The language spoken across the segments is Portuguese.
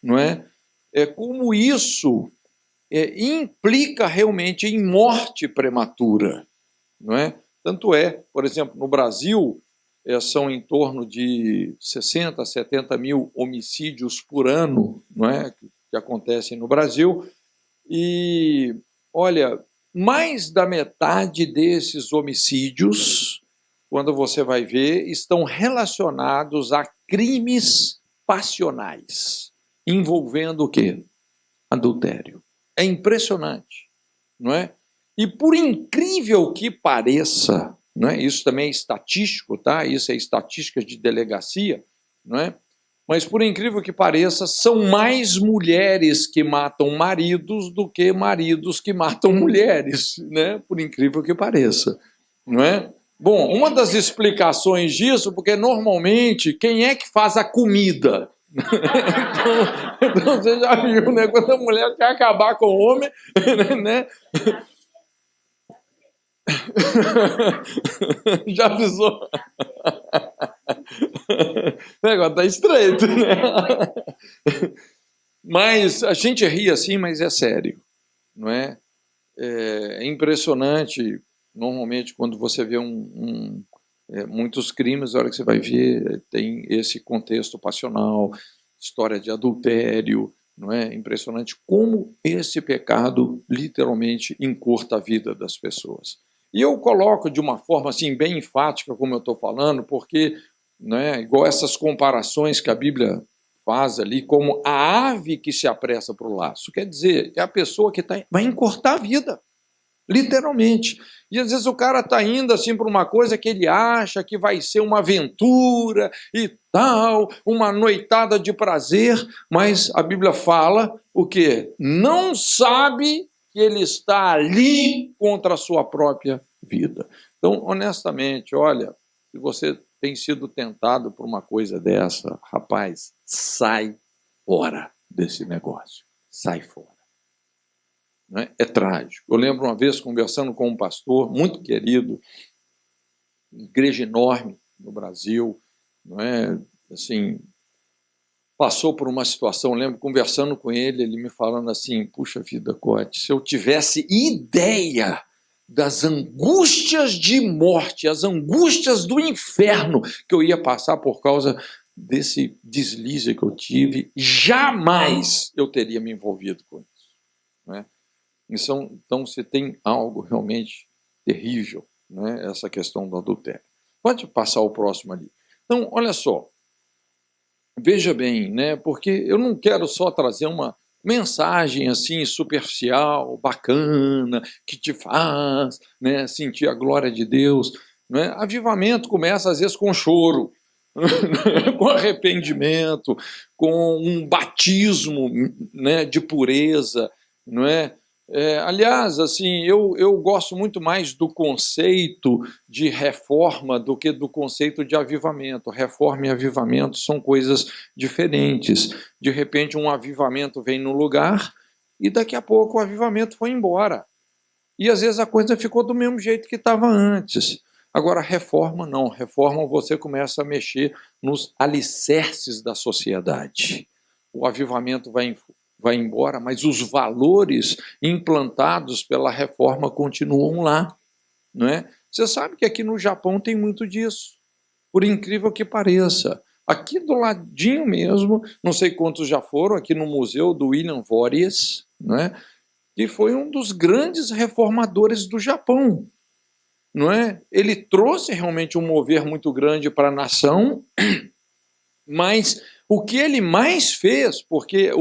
não é? Como isso implica realmente em morte prematura, não é? Tanto por exemplo, no Brasil, são em torno de 60, 70 mil homicídios por ano, não é? Que acontecem no Brasil, e, olha, mais da metade desses homicídios, quando você vai ver, estão relacionados a crimes passionais, envolvendo o quê? Adultério. É impressionante, não é? E por incrível que pareça, não é? Isso também é estatístico, tá? Isso é estatística de delegacia, não é? Mas por incrível que pareça, são mais mulheres que matam maridos do que maridos que matam mulheres, né? Por incrível que pareça, não é? Bom, uma das explicações disso, porque normalmente quem é que faz a comida? Então você já viu, né? Quando a mulher quer acabar com o homem, né? Já avisou? O negócio tá estreito, né? Mas a gente ri assim, mas é sério, não é? É impressionante, normalmente, quando você vê muitos crimes, a hora que você vai ver, tem esse contexto passional, história de adultério, não é? Impressionante como esse pecado literalmente encurta a vida das pessoas. E eu coloco de uma forma assim bem enfática, como eu estou falando, porque, né, igual essas comparações que a Bíblia faz ali, como a ave que se apressa para o laço. Quer dizer, é a pessoa que vai encurtar a vida, literalmente. E às vezes o cara está indo assim para uma coisa que ele acha que vai ser uma aventura e tal, uma noitada de prazer, mas a Bíblia fala o quê? Não sabe que ele está ali contra a sua própria vida. Então, honestamente, olha, se você tem sido tentado por uma coisa dessa, rapaz, sai fora desse negócio. Sai fora. É trágico. Eu lembro uma vez conversando com um pastor muito querido, igreja enorme no Brasil, não é? Assim, passou por uma situação, eu lembro conversando com ele, ele me falando assim, puxa vida, Cote, se eu tivesse ideia das angústias de morte, as angústias do inferno que eu ia passar por causa desse deslize que eu tive, jamais eu teria me envolvido com isso, não é? Então, você tem algo realmente terrível, né? Essa questão do adultério. Pode passar o próximo ali. Então, olha só, veja bem, né? Porque eu não quero só trazer uma mensagem assim superficial, bacana, que te faz, né, sentir a glória de Deus. Né? Avivamento começa às vezes com choro, com arrependimento, com um batismo, né, de pureza, não é? Aliás, assim, eu gosto muito mais do conceito de reforma do que do conceito de avivamento. Reforma e avivamento são coisas diferentes. De repente, um avivamento vem no lugar e daqui a pouco o avivamento foi embora. E às vezes a coisa ficou do mesmo jeito que estava antes. Agora, reforma não. Reforma você começa a mexer nos alicerces da sociedade. O avivamento vai embora, mas os valores implantados pela reforma continuam lá, não é? Você sabe que aqui no Japão tem muito disso, por incrível que pareça. Aqui do ladinho mesmo, não sei quantos já foram, aqui no museu do William Voorhees, não é? Que foi um dos grandes reformadores do Japão, não é? Ele trouxe realmente um mover muito grande para a nação, mas o que ele mais fez, porque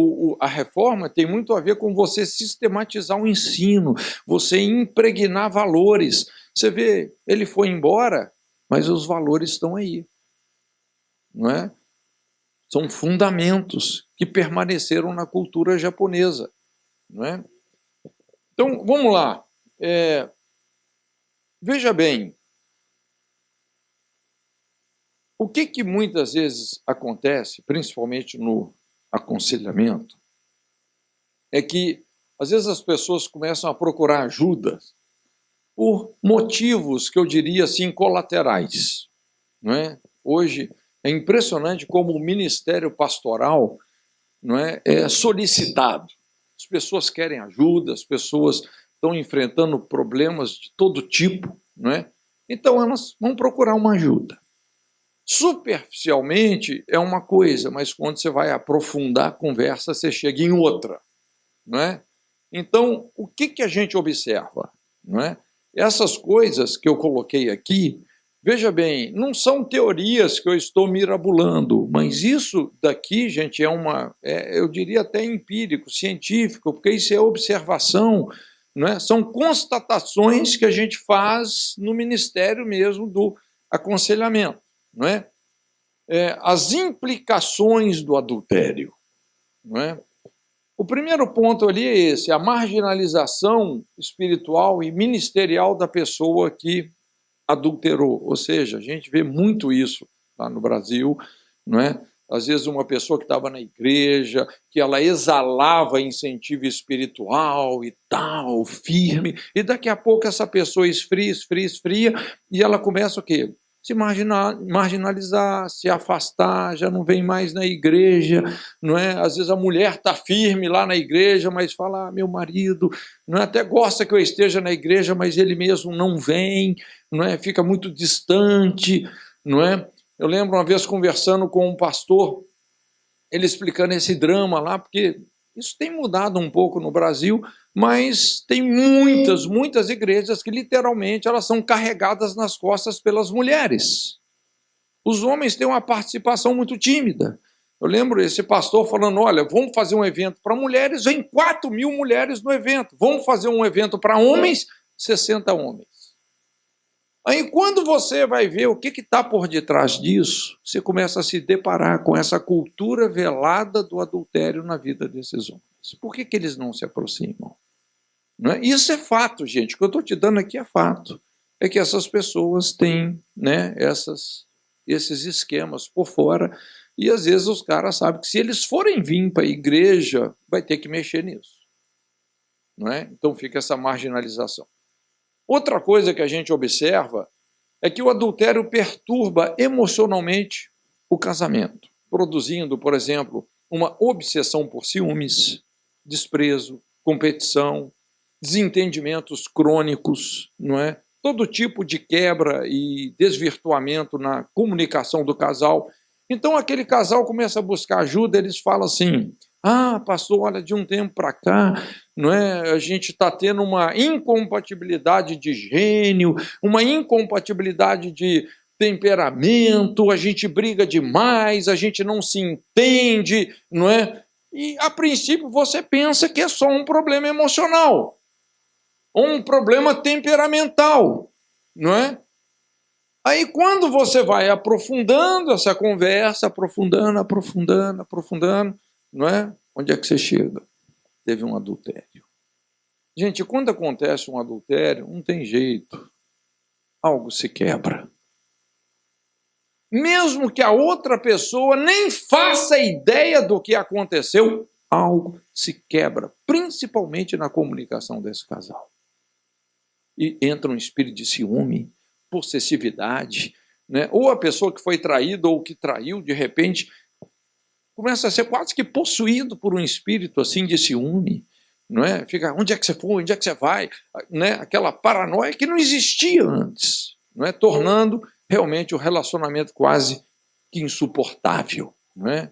a reforma tem muito a ver com você sistematizar o ensino, você impregnar valores. Você vê, ele foi embora, mas os valores estão aí, não é? São fundamentos que permaneceram na cultura japonesa, não é? Então, vamos lá. Veja bem, o que muitas vezes acontece, principalmente no aconselhamento, é que às vezes as pessoas começam a procurar ajuda por motivos que eu diria assim colaterais, não é? Hoje é impressionante como o ministério pastoral não é solicitado. As pessoas querem ajuda, as pessoas estão enfrentando problemas de todo tipo, não é? Então elas vão procurar uma ajuda. Superficialmente é uma coisa, mas quando você vai aprofundar a conversa, você chega em outra, não é? Então, o que a gente observa, não é? Essas coisas que eu coloquei aqui, veja bem, não são teorias que eu estou mirabolando, mas isso daqui, gente, eu diria até empírico, científico, porque isso é observação, não é? São constatações que a gente faz no ministério mesmo do aconselhamento, não é? As implicações do adultério, não é? O primeiro ponto ali é esse, a marginalização espiritual e ministerial da pessoa que adulterou. Ou seja, a gente vê muito isso lá no Brasil, não é? Às vezes uma pessoa que estava na igreja, que ela exalava incentivo espiritual e tal, firme, e daqui a pouco essa pessoa esfria, e ela começa o quê? Se marginalizar, se afastar, já não vem mais na igreja, não é? Às vezes a mulher está firme lá na igreja, mas fala, meu marido, não é? Até gosta que eu esteja na igreja, mas ele mesmo não vem, não é? Fica muito distante, não é? Eu lembro uma vez conversando com um pastor, ele explicando esse drama lá, porque isso tem mudado um pouco no Brasil, mas tem muitas igrejas que literalmente elas são carregadas nas costas pelas mulheres. Os homens têm uma participação muito tímida. Eu lembro esse pastor falando, olha, vamos fazer um evento para mulheres, vem 4.000 mulheres no evento. Vamos fazer um evento para homens, 60 homens. Aí, quando você vai ver o que está por detrás disso, você começa a se deparar com essa cultura velada do adultério na vida desses homens. Por que eles não se aproximam? Não é? Isso é fato, gente. O que eu estou te dando aqui é fato. É que essas pessoas têm, né, esses esquemas por fora, e às vezes os caras sabem que se eles forem vir para a igreja, vai ter que mexer nisso. Não é? Então fica essa marginalização. Outra coisa que a gente observa é que o adultério perturba emocionalmente o casamento, produzindo, por exemplo, uma obsessão por ciúmes, desprezo, competição, desentendimentos crônicos, não é? Todo tipo de quebra e desvirtuamento na comunicação do casal. Então aquele casal começa a buscar ajuda, eles falam assim, pastor, olha, de um tempo para cá, não é? A gente está tendo uma incompatibilidade de gênio, uma incompatibilidade de temperamento, a gente briga demais, a gente não se entende, não é? E, a princípio, você pensa que é só um problema emocional, ou um problema temperamental, não é? Aí, quando você vai aprofundando essa conversa, aprofundando, não é? Onde é que você chega? Teve um adultério. Gente, quando acontece um adultério, não tem jeito. Algo se quebra. Mesmo que a outra pessoa nem faça ideia do que aconteceu, algo se quebra, principalmente na comunicação desse casal. E entra um espírito de ciúme, possessividade, né? Ou a pessoa que foi traída ou que traiu, de repente, começa a ser quase que possuído por um espírito assim de ciúme, não é? Fica, onde é que você foi? Onde é que você vai? Né? Aquela paranoia que não existia antes, não é? Tornando realmente o relacionamento quase que insuportável, não é?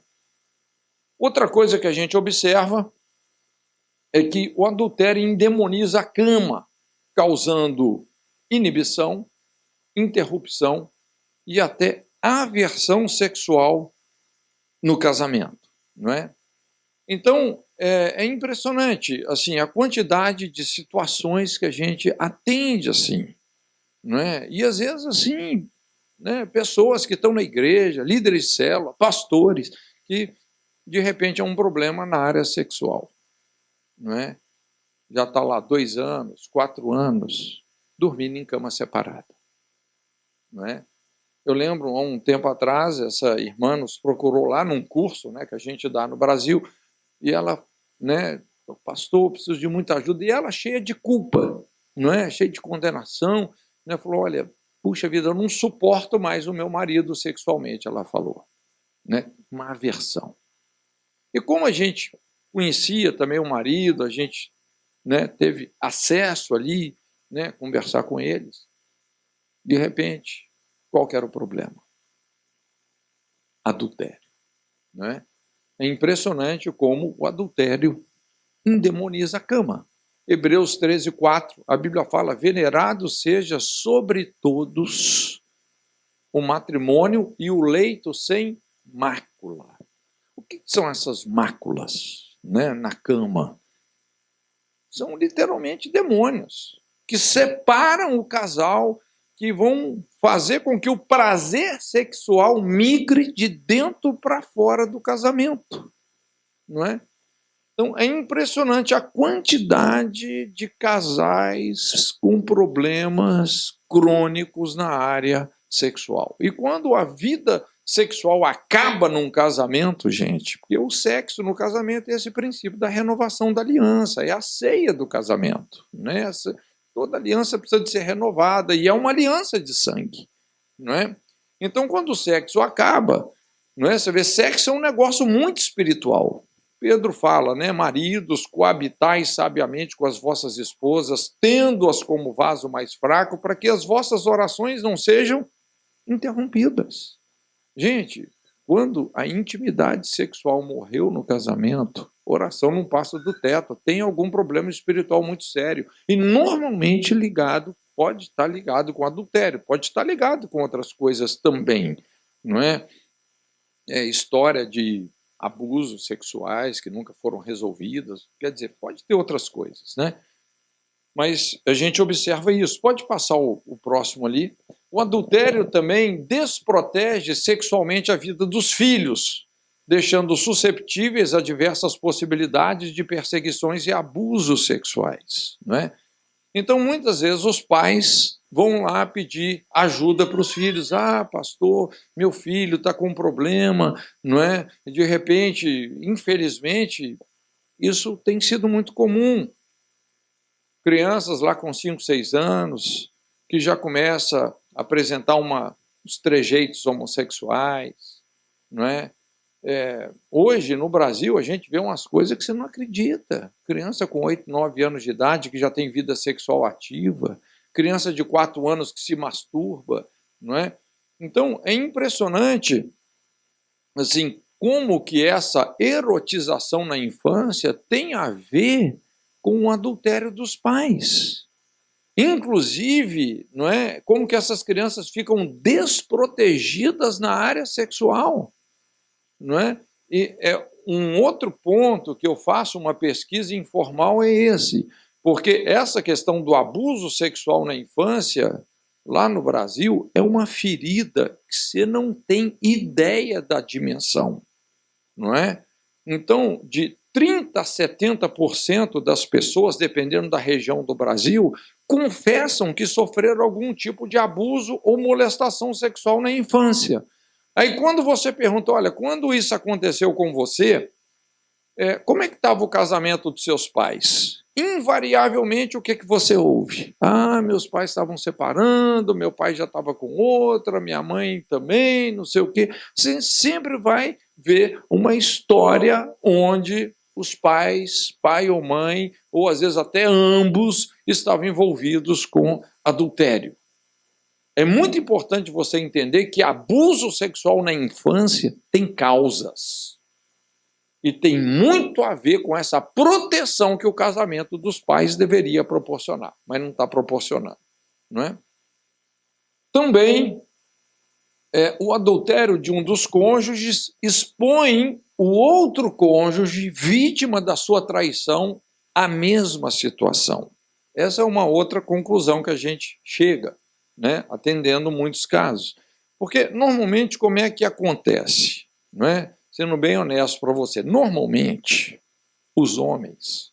Outra coisa que a gente observa é que o adultério endemoniza a cama, causando inibição, interrupção e até aversão sexual no casamento, não é? Então, é impressionante, assim, a quantidade de situações que a gente atende, assim, não é? E, às vezes, assim, né, pessoas que estão na igreja, líderes de célula, pastores, que, de repente, é um problema na área sexual, não é? Já está lá 2 anos, 4 anos, dormindo em cama separada, não é? Eu lembro, há um tempo atrás, essa irmã nos procurou lá num curso, né, que a gente dá no Brasil, e ela, né, pastor, preciso de muita ajuda, e ela cheia de culpa, não é? Cheia de condenação, né? Falou, olha, puxa vida, eu não suporto mais o meu marido sexualmente, ela falou, né? Uma aversão. E como a gente conhecia também o marido, a gente, né, teve acesso ali, né, conversar com eles, de repente, qual que era o problema? Adultério. Né? É impressionante como o adultério endemoniza a cama. Hebreus 13:4, a Bíblia fala: venerado seja sobre todos o matrimônio e o leito sem mácula. O que são essas máculas, né, na cama? São literalmente demônios que separam o casal, que vão fazer com que o prazer sexual migre de dentro para fora do casamento, não é? Então, é impressionante a quantidade de casais com problemas crônicos na área sexual. E quando a vida sexual acaba num casamento, gente, porque o sexo no casamento é esse princípio da renovação da aliança, é a ceia do casamento, né? Toda aliança precisa de ser renovada, e é uma aliança de sangue, não é? Então, quando o sexo acaba, não é? Você vê, sexo é um negócio muito espiritual. Pedro fala, né, maridos, coabitai sabiamente com as vossas esposas, tendo-as como vaso mais fraco, para que as vossas orações não sejam interrompidas. Gente, quando a intimidade sexual morreu no casamento, oração não passa do teto, tem algum problema espiritual muito sério. E normalmente ligado, pode estar ligado com adultério, pode estar ligado com outras coisas também, não é? É história de abusos sexuais que nunca foram resolvidos, quer dizer, pode ter outras coisas, né? Mas a gente observa isso. Pode passar o próximo ali. O adultério também desprotege sexualmente a vida dos filhos, deixando susceptíveis a diversas possibilidades de perseguições e abusos sexuais, não é? Então, muitas vezes, os pais vão lá pedir ajuda para os filhos. Ah, pastor, meu filho está com um problema, não é? E de repente, infelizmente, isso tem sido muito comum. Crianças lá com 5, 6 anos, que já começam a apresentar uns trejeitos homossexuais, não é? Hoje, no Brasil, a gente vê umas coisas que você não acredita. Criança com 8, 9 anos de idade que já tem vida sexual ativa, criança de 4 anos que se masturba, não é? Então, é impressionante, assim, como que essa erotização na infância tem a ver com o adultério dos pais. Inclusive, não é? Como que essas crianças ficam desprotegidas na área sexual. Não é? E um outro ponto que eu faço uma pesquisa informal é esse, porque essa questão do abuso sexual na infância, lá no Brasil, é uma ferida que você não tem ideia da dimensão, não é? Então, de 30% a 70% das pessoas, dependendo da região do Brasil, confessam que sofreram algum tipo de abuso ou molestação sexual na infância. Aí quando você pergunta, olha, quando isso aconteceu com você, como é que estava o casamento dos seus pais? Invariavelmente, o que você ouve? Ah, meus pais estavam separando, meu pai já estava com outra, minha mãe também, não sei o quê. Você sempre vai ver uma história onde os pais, pai ou mãe, ou às vezes até ambos, estavam envolvidos com adultério. É muito importante você entender que abuso sexual na infância tem causas. E tem muito a ver com essa proteção que o casamento dos pais deveria proporcionar, mas não está proporcionando, não é? Também, o adultério de um dos cônjuges expõe o outro cônjuge, vítima da sua traição, à mesma situação. Essa é uma outra conclusão que a gente chega, né, atendendo muitos casos. Porque, normalmente, como é que acontece? Não é? Sendo bem honesto para você, normalmente, os homens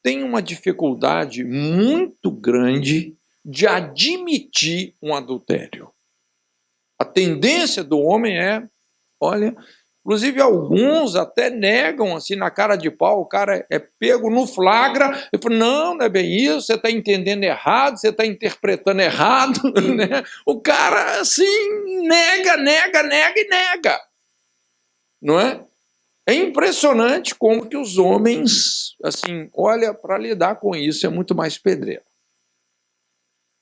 têm uma dificuldade muito grande de admitir um adultério. A tendência do homem olha, inclusive alguns até negam assim na cara de pau, o cara é pego no flagra, e fala, não é bem isso, você está entendendo errado, você está interpretando errado, né? O cara assim nega e nega, não é? É É impressionante como que os homens, assim, olha, para lidar com isso é muito mais pedreiro.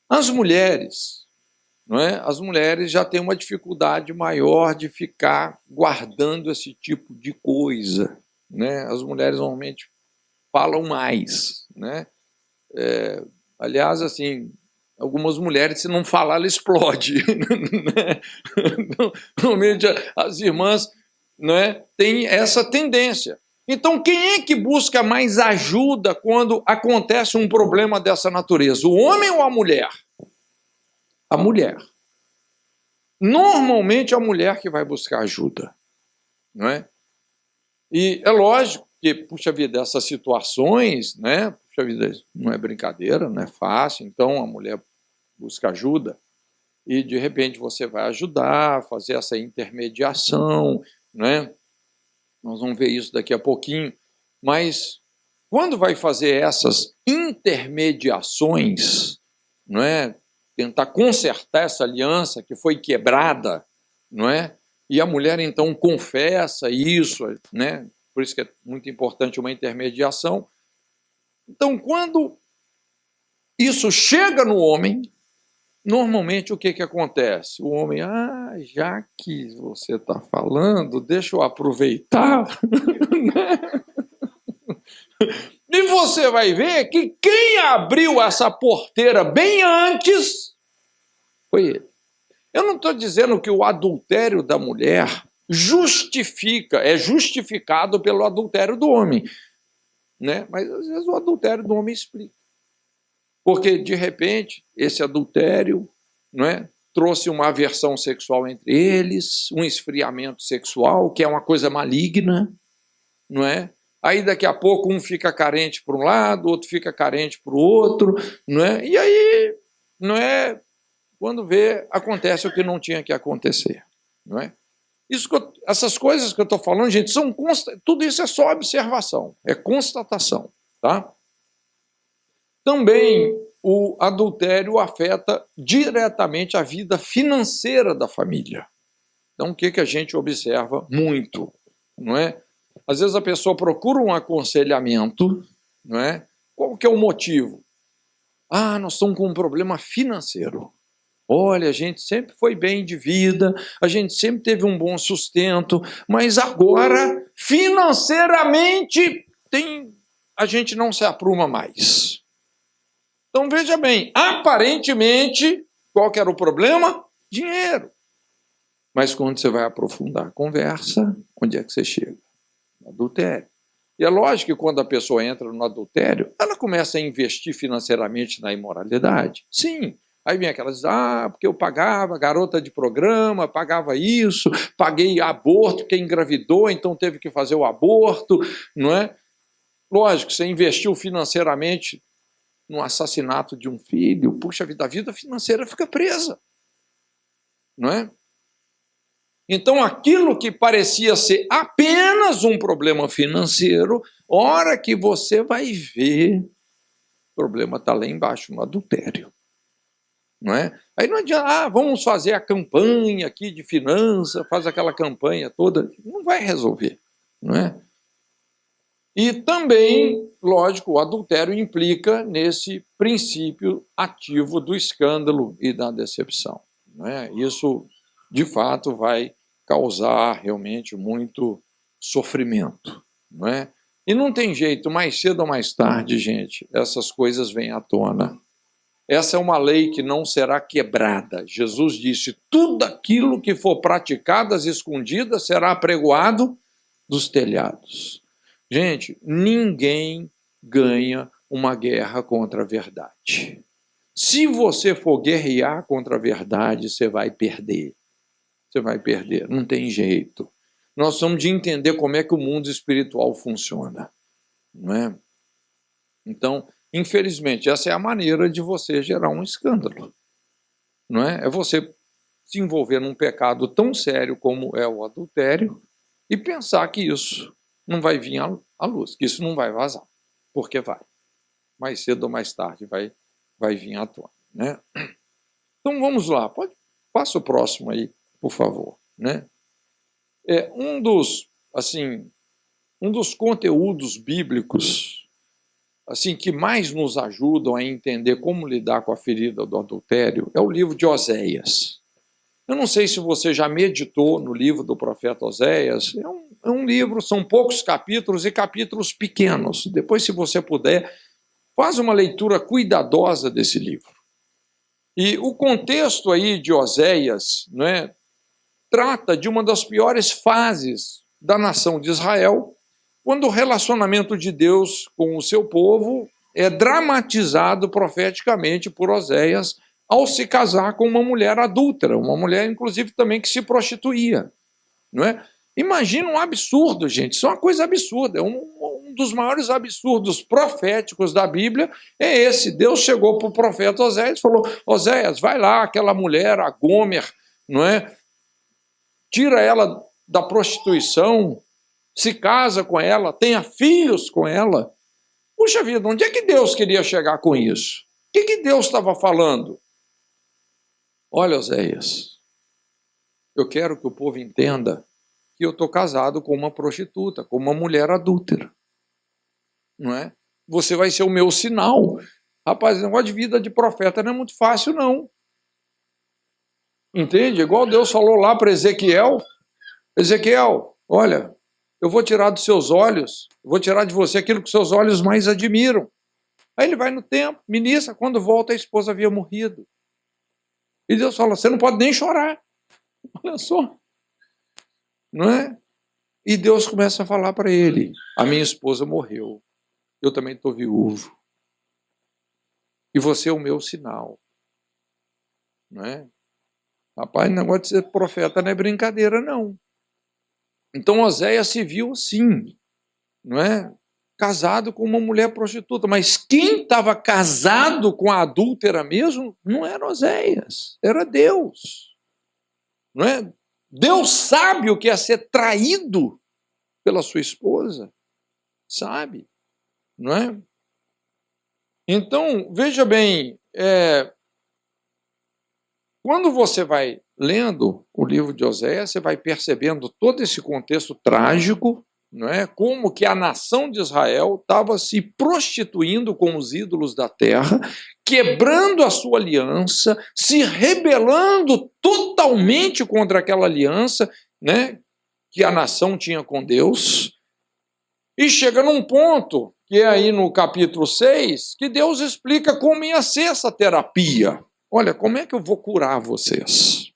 As mulheres, não é? As mulheres já têm uma dificuldade maior de ficar guardando esse tipo de coisa, né? As mulheres normalmente falam mais, né? Aliás, assim, algumas mulheres, se não falar, ela explode. Né? Normalmente as irmãs, não é, têm essa tendência. Então, quem é que busca mais ajuda quando acontece um problema dessa natureza? O homem ou a mulher? A mulher. Normalmente é a mulher que vai buscar ajuda, não é? E é lógico que, puxa vida, essas situações, né? Puxa vida, não é brincadeira, não é fácil, então a mulher busca ajuda e, de repente, você vai ajudar, fazer essa intermediação, né? Nós vamos ver isso daqui a pouquinho, mas quando vai fazer essas intermediações, não é? Tentar consertar essa aliança que foi quebrada, não é? E a mulher então confessa isso, né? Por isso que é muito importante uma intermediação. Então, quando isso chega no homem, normalmente o que acontece? O homem, já que você está falando, deixa eu aproveitar. E você vai ver que quem abriu essa porteira bem antes foi ele. Eu não estou dizendo que o adultério da mulher é justificado pelo adultério do homem, né? Mas às vezes o adultério do homem explica. Porque, de repente, esse adultério, não é, trouxe uma aversão sexual entre eles, um esfriamento sexual, que é uma coisa maligna, não é? Aí daqui a pouco um fica carente para um lado, o outro fica carente para o outro, não é? E aí, não é? Quando vê, acontece o que não tinha que acontecer, não é? Essas coisas que eu estou falando, gente, tudo isso é só observação, é constatação, tá? Também o adultério afeta diretamente a vida financeira da família. Então, o que a gente observa muito, não é? Às vezes a pessoa procura um aconselhamento, não é? Qual que é o motivo? Nós estamos com um problema financeiro. Olha, a gente sempre foi bem de vida, a gente sempre teve um bom sustento, mas agora, financeiramente, a gente não se apruma mais. Então, veja bem, aparentemente, qual que era o problema? Dinheiro. Mas quando você vai aprofundar a conversa, onde é que você chega? No adultério. E é lógico que quando a pessoa entra no adultério, ela começa a investir financeiramente na imoralidade. Sim. Aí vem aquelas, porque eu pagava garota de programa, pagava isso, paguei aborto, quem engravidou, então teve que fazer o aborto, não é? Lógico, você investiu financeiramente no assassinato de um filho, puxa vida, a vida financeira fica presa, não é? Então, aquilo que parecia ser apenas um problema financeiro, hora que você vai ver, o problema está lá embaixo, no adultério. Não é? Aí não adianta, vamos fazer a campanha aqui de finanças, faz aquela campanha toda, não vai resolver, não é? E também, lógico, o adultério implica nesse princípio ativo do escândalo e da decepção, não é? Isso, de fato, vai causar realmente muito sofrimento, não é? E não tem jeito, mais cedo ou mais tarde, gente, essas coisas vêm à tona. Essa é uma lei que não será quebrada. Jesus disse, tudo aquilo que for praticado às escondidas será apregoado dos telhados. Gente, ninguém ganha uma guerra contra a verdade. Se você for guerrear contra a verdade, você vai perder. Você vai perder, não tem jeito. Nós somos de entender como é que o mundo espiritual funciona, não é? Então, infelizmente, essa é a maneira de você gerar um escândalo, não é? É você se envolver num pecado tão sério como é o adultério e pensar que isso não vai vir à luz, que isso não vai vazar, porque vai. Mais cedo ou mais tarde vai vir à tona, né? Então, vamos lá. Passa o próximo aí, por favor, né? Um dos, assim, um dos conteúdos bíblicos assim que mais nos ajudam a entender como lidar com a ferida do adultério é o livro de Oséias. Eu não sei se você já meditou no livro do profeta Oséias. É um livro, são poucos capítulos e capítulos pequenos. Depois, se você puder, faz uma leitura cuidadosa desse livro. E o contexto aí de Oséias, né, trata de uma das piores fases da nação de Israel, quando o relacionamento de Deus com o seu povo é dramatizado profeticamente por Oséias ao se casar com uma mulher adúltera, uma mulher, inclusive, também que se prostituía. Não é? Imagina um absurdo, gente, isso é uma coisa absurda, um dos maiores absurdos proféticos da Bíblia é esse. Deus chegou para o profeta Oséias e falou: Oséias, vai lá, aquela mulher, a Gomer, não é? Tira ela da prostituição, se casa com ela, tenha filhos com ela. Puxa vida, onde é que Deus queria chegar com isso? O que Deus estava falando? Olha, Oséias, eu quero que o povo entenda que eu estou casado com uma prostituta, com uma mulher adúltera. Não é? Você vai ser o meu sinal. Rapaz, o negócio de vida de profeta não é muito fácil, não. Entende? Igual Deus falou lá para Ezequiel. Ezequiel, olha, eu vou tirar dos seus olhos, vou tirar de você aquilo que seus olhos mais admiram. Aí ele vai no templo, ministra, quando volta a esposa havia morrido. E Deus fala, você não pode nem chorar. Olha só. Não é? E Deus começa a falar para ele, a minha esposa morreu, eu também estou viúvo. E você é o meu sinal. Não é? Rapaz, o negócio de ser profeta não é brincadeira, não. Então Oséias se viu assim, não é? Casado com uma mulher prostituta. Mas quem estava casado com a adúltera mesmo não era Oséias, era Deus. Não é? Deus sabe o que é ser traído pela sua esposa. Sabe? Não é? Então, veja bem, quando você vai lendo o livro de Oséias, você vai percebendo todo esse contexto trágico, não é? Como que a nação de Israel estava se prostituindo com os ídolos da terra, quebrando a sua aliança, se rebelando totalmente contra aquela aliança, né, que a nação tinha com Deus, e chega num ponto, que é aí no capítulo 6, que Deus explica como ia ser essa terapia. Olha, como é que eu vou curar vocês?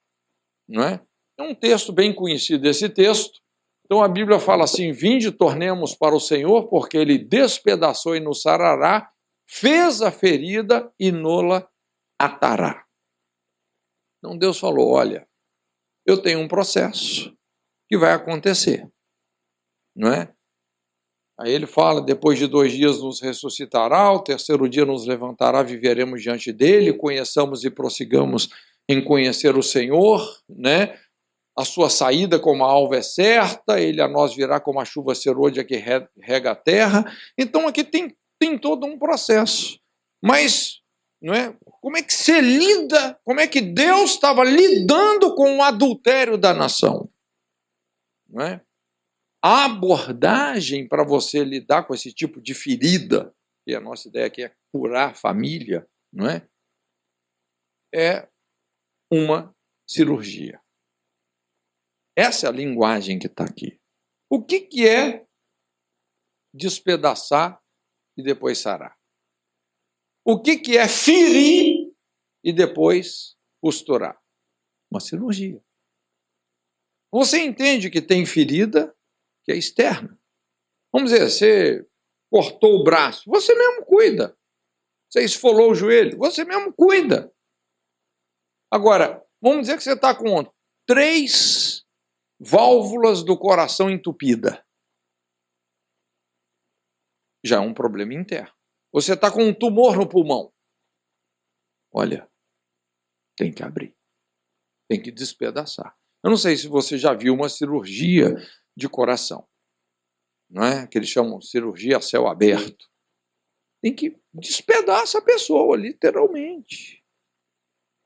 Não é? É um texto bem conhecido esse texto. Então a Bíblia fala assim, vinde, tornemos para o Senhor, porque ele despedaçou e nos sarará, fez a ferida e nola atará. Então Deus falou, olha, eu tenho um processo que vai acontecer. Não é? Aí ele fala, depois de 2 dias nos ressuscitará, ao 3º dia nos levantará, viveremos diante dele, conheçamos e prossigamos em conhecer o Senhor, né? A sua saída como a alva é certa, ele a nós virá como a chuva serôdia que rega a terra. Então aqui tem todo um processo. Mas, não é? Como é que você lida, como é que Deus estava lidando com o adultério da nação? Não é? A abordagem para você lidar com esse tipo de ferida, que a nossa ideia aqui é curar a família, não é? É uma cirurgia. Essa é a linguagem que está aqui. O que é despedaçar e depois sarar? O que é ferir e depois costurar? Uma cirurgia. Você entende que tem ferida que é externa. Vamos dizer, você cortou o braço, você mesmo cuida. Você esfolou o joelho, você mesmo cuida. Agora, vamos dizer que você está com 3 válvulas do coração entupida. Já é um problema interno. Você está com um tumor no pulmão. Olha, tem que abrir. Tem que despedaçar. Eu não sei se você já viu uma cirurgia de coração, não é? Que eles chamam de cirurgia a céu aberto. Tem que despedaçar a pessoa, literalmente.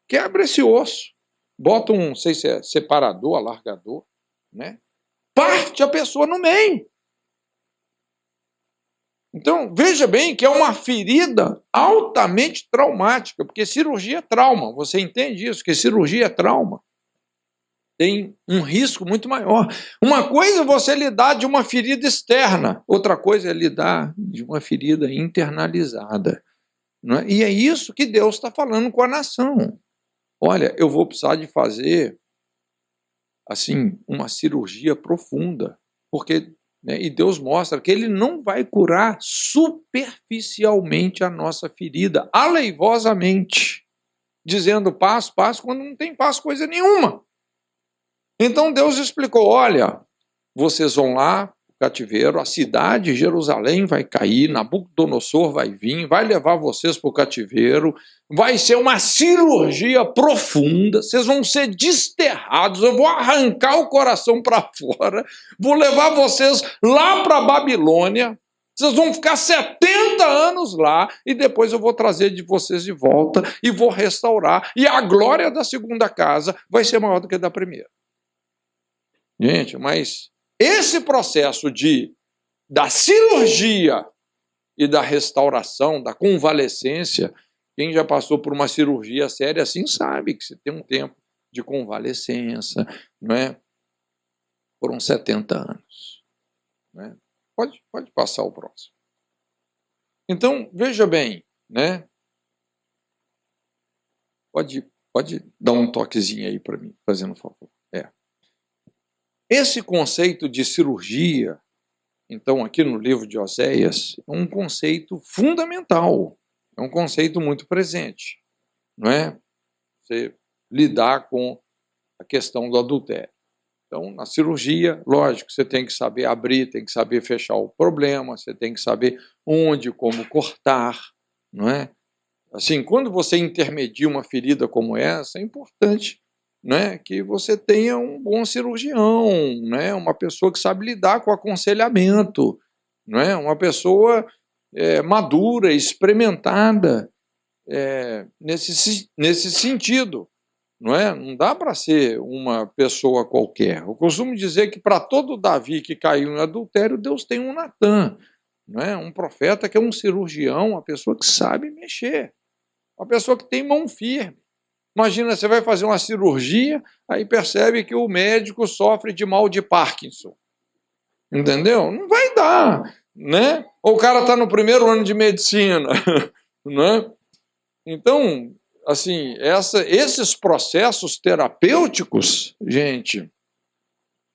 Quebra esse osso. Bota não sei se é separador, alargador, né? Parte a pessoa no meio. Então, veja bem que é uma ferida altamente traumática, porque cirurgia é trauma. Você entende isso? Que cirurgia é trauma. Tem um risco muito maior. Uma coisa é você lidar de uma ferida externa, outra coisa é lidar de uma ferida internalizada. Não é? E é isso que Deus está falando com a nação. Olha, eu vou precisar de fazer assim uma cirurgia profunda, porque e Deus mostra que Ele não vai curar superficialmente a nossa ferida, aleivosamente, dizendo paz, paz, quando não tem paz coisa nenhuma. Então Deus explicou, olha, vocês vão lá, cativeiro, a cidade de Jerusalém vai cair, Nabucodonosor vai vir, vai levar vocês para o cativeiro, vai ser uma cirurgia profunda, vocês vão ser desterrados, eu vou arrancar o coração para fora, vou levar vocês lá para a Babilônia, vocês vão ficar 70 anos lá e depois eu vou trazer de vocês de volta e vou restaurar, e a glória da segunda casa vai ser maior do que a da primeira. Gente, mas esse processo da cirurgia e da restauração, da convalescência, quem já passou por uma cirurgia séria assim sabe que você tem um tempo de convalescença, não é? Foram 70 anos. Não é? Pode passar o próximo. Então, veja bem, né? Pode dar um toquezinho aí para mim, fazendo um favor. Esse conceito de cirurgia, então, aqui no livro de Oséias, é um conceito fundamental, é um conceito muito presente, não é? Você lidar com a questão do adultério. Então, na cirurgia, lógico, você tem que saber abrir, tem que saber fechar o problema, você tem que saber onde, como cortar, não é? Assim, quando você intermedia uma ferida como essa, é importante, né, que você tenha um bom cirurgião, né, uma pessoa que sabe lidar com aconselhamento, né, uma pessoa madura, experimentada nesse sentido. Não dá para ser uma pessoa qualquer. Eu costumo dizer que para todo Davi que caiu em adultério, Deus tem um Natan, um profeta que é um cirurgião, uma pessoa que sabe mexer, uma pessoa que tem mão firme. Imagina, você vai fazer uma cirurgia, aí percebe que o médico sofre de mal de Parkinson. Entendeu? Não vai dar, né? Ou o cara está no primeiro ano de medicina, né? Então, assim, esses processos terapêuticos, gente,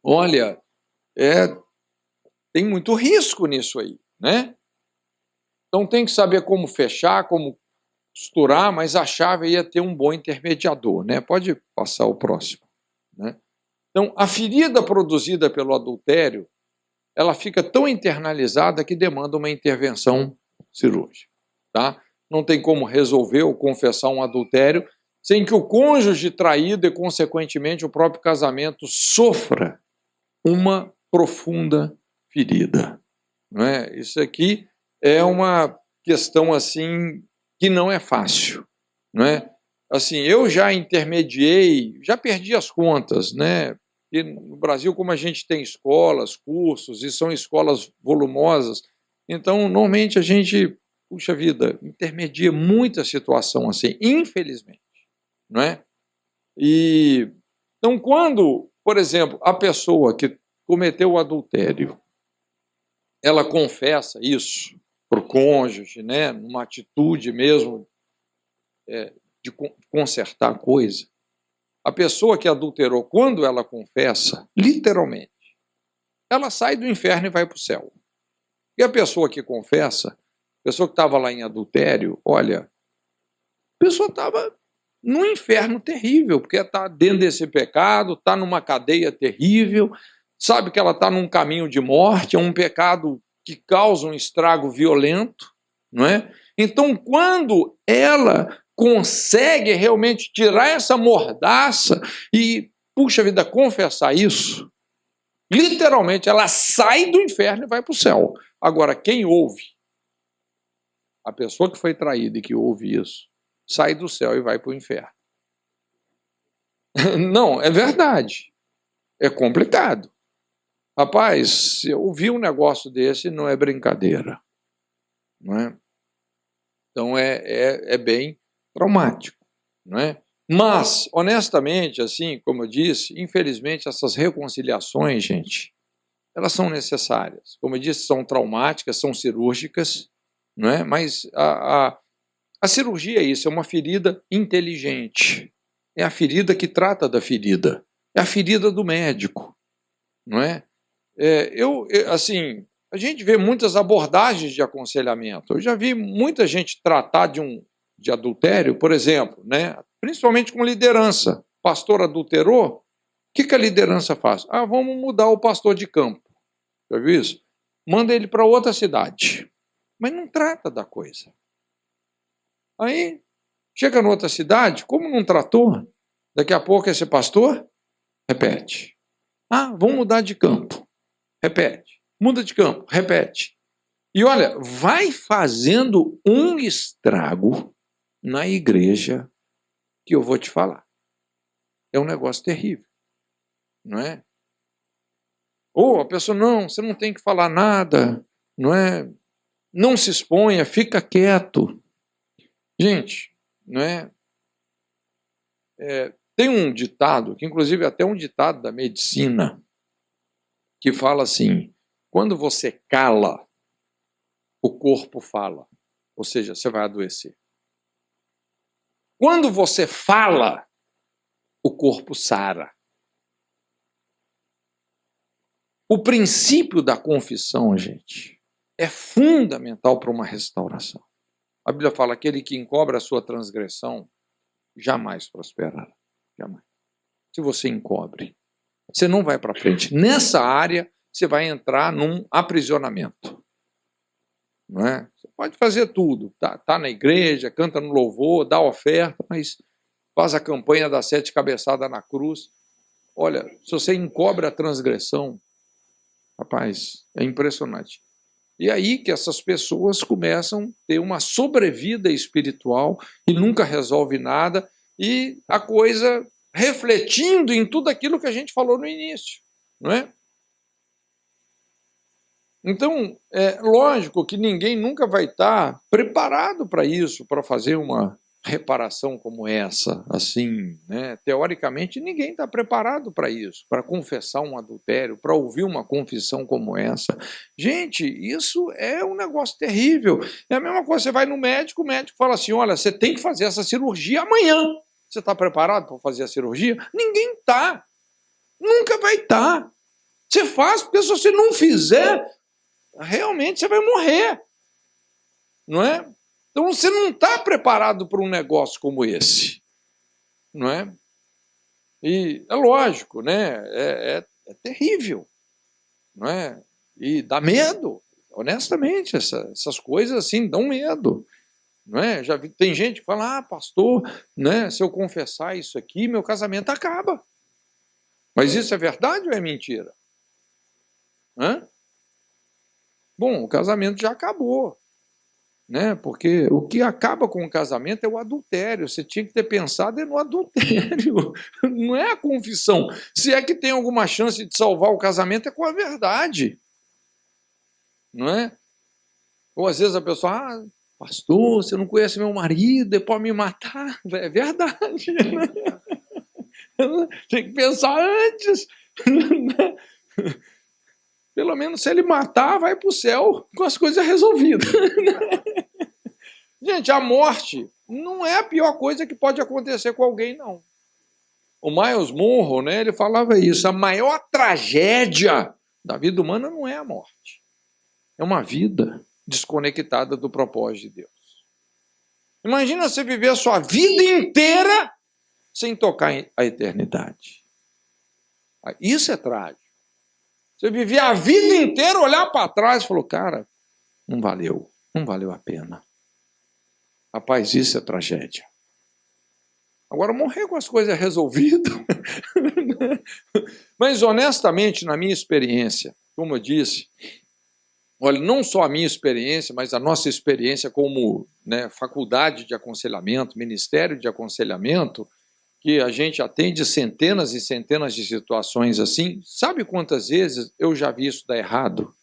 olha, tem muito risco nisso aí, né? Então tem que saber como fechar, como costurar, mas a chave ia ter um bom intermediador, né? Pode passar o próximo, né? Então, a ferida produzida pelo adultério, ela fica tão internalizada que demanda uma intervenção cirúrgica, tá? Não tem como resolver ou confessar um adultério sem que o cônjuge traído e, consequentemente, o próprio casamento sofra uma profunda ferida, não é? Isso aqui é uma questão, assim, que não é fácil, não é? Assim, eu já intermediei, já perdi as contas, né? E no Brasil, como a gente tem escolas, cursos, e são escolas volumosas, então, normalmente a gente, puxa vida, intermedia muita situação assim, infelizmente, não é? Então, quando, por exemplo, a pessoa que cometeu o adultério, ela confessa isso para o cônjuge, né, numa atitude mesmo de consertar a coisa, a pessoa que adulterou, quando ela confessa, literalmente, ela sai do inferno e vai para o céu. E a pessoa que confessa, a pessoa que estava lá em adultério, olha, a pessoa estava num inferno terrível, porque está dentro desse pecado, está numa cadeia terrível, sabe que ela está num caminho de morte, é um pecado que causa um estrago violento, não é? Então, quando ela consegue realmente tirar essa mordaça e, puxa vida, confessar isso, literalmente ela sai do inferno e vai para o céu. Agora, quem ouve, a pessoa que foi traída e que ouve isso, sai do céu e vai para o inferno. Não, é verdade. É complicado. Rapaz, eu ouvi um negócio desse, não é brincadeira. não é? Então é bem traumático, não é? Mas, honestamente, assim, como eu disse, infelizmente essas reconciliações, gente, elas são necessárias. Como eu disse, são traumáticas, são cirúrgicas, não é? Mas a cirurgia é isso, é uma ferida inteligente. É a ferida que trata da ferida. É a ferida do médico, não é? Assim, a gente vê muitas abordagens de aconselhamento. Eu já vi muita gente tratar de adultério, por exemplo, né? Principalmente com liderança. O pastor adulterou, o que a liderança faz? Vamos mudar o pastor de campo. Já viu isso? Manda ele para outra cidade. Mas não trata da coisa. Aí, chega em outra cidade, como não tratou, daqui a pouco esse pastor repete. Vamos mudar de campo. Repete. Muda de campo. Repete. E olha, vai fazendo um estrago na igreja que eu vou te falar. É um negócio terrível, não é? Ou a pessoa, não, você não tem que falar nada, não é? Não se exponha, fica quieto. Gente, não é? Tem um ditado, que inclusive é até um ditado da medicina, que fala assim, quando você cala, o corpo fala, ou seja, você vai adoecer. Quando você fala, o corpo sara. O princípio da confissão, gente, é fundamental para uma restauração. A Bíblia fala, aquele que encobre a sua transgressão, jamais prosperará. Jamais. Se você encobre, você não vai para frente. Nessa área, você vai entrar num aprisionamento. Não é? Você pode fazer tudo. Tá na igreja, canta no louvor, dá oferta, mas faz a campanha das 7 cabeçadas na cruz. Olha, se você encobre a transgressão, rapaz, é impressionante. E aí que essas pessoas começam a ter uma sobrevida espiritual e nunca resolve nada, e a coisa refletindo em tudo aquilo que a gente falou no início, não é? Então, é lógico que ninguém nunca vai estar preparado para isso, para fazer uma reparação como essa, assim, né? Teoricamente, ninguém está preparado para isso, para confessar um adultério, para ouvir uma confissão como essa. Gente, isso é um negócio terrível. É a mesma coisa, você vai no médico, o médico fala assim, olha, você tem que fazer essa cirurgia amanhã. Você está preparado para fazer a cirurgia? Ninguém está. Nunca vai estar. Você faz, porque se você não fizer, realmente você vai morrer. Não é? Então você não está preparado para um negócio como esse. Não é? E é lógico, né? É terrível. Não é? E dá medo. Honestamente, essas coisas assim dão medo. Não é? Tem gente que fala, pastor, né, se eu confessar isso aqui, meu casamento acaba. Mas isso é verdade ou é mentira? Bom, o casamento já acabou. Né? Porque o que acaba com o casamento é o adultério. Você tinha que ter pensado no adultério, não é a confissão. Se é que tem alguma chance de salvar o casamento, é com a verdade. Não é? Ou às vezes a pessoa, pastor, você não conhece meu marido, ele pode me matar. É verdade. Né? Tem que pensar antes. Pelo menos se ele matar, vai para o céu com as coisas resolvidas. Gente, a morte não é a pior coisa que pode acontecer com alguém, não. O Miles Monroe, né, ele falava isso, a maior tragédia da vida humana não é a morte. É uma vida desconectada do propósito de Deus. Imagina você viver a sua vida inteira sem tocar a eternidade. Isso é trágico. Você viver a vida inteira, olhar para trás e falar, cara, não valeu a pena. Rapaz, isso é tragédia. Agora, morrer com as coisas resolvidas. Mas, honestamente, na minha experiência, como eu disse, olha, não só a minha experiência, mas a nossa experiência como, né, faculdade de aconselhamento, ministério de aconselhamento, que a gente atende centenas e centenas de situações assim. Sabe quantas vezes eu já vi isso dar errado?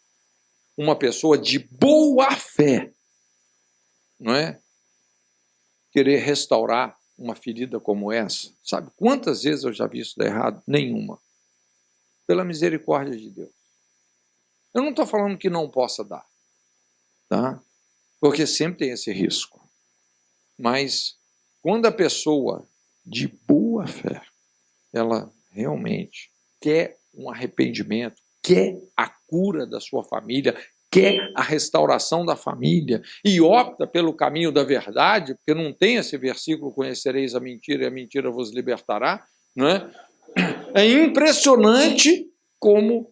Uma pessoa de boa fé não é? Querer restaurar uma ferida como essa. Sabe quantas vezes eu já vi isso dar errado? Nenhuma. Pela misericórdia de Deus. Eu não estou falando que não possa dar, tá? Porque sempre tem esse risco. Mas quando a pessoa de boa fé, ela realmente quer um arrependimento, quer a cura da sua família, quer a restauração da família e opta pelo caminho da verdade, porque não tem esse versículo, conhecereis a mentira e a mentira vos libertará, não é? É impressionante como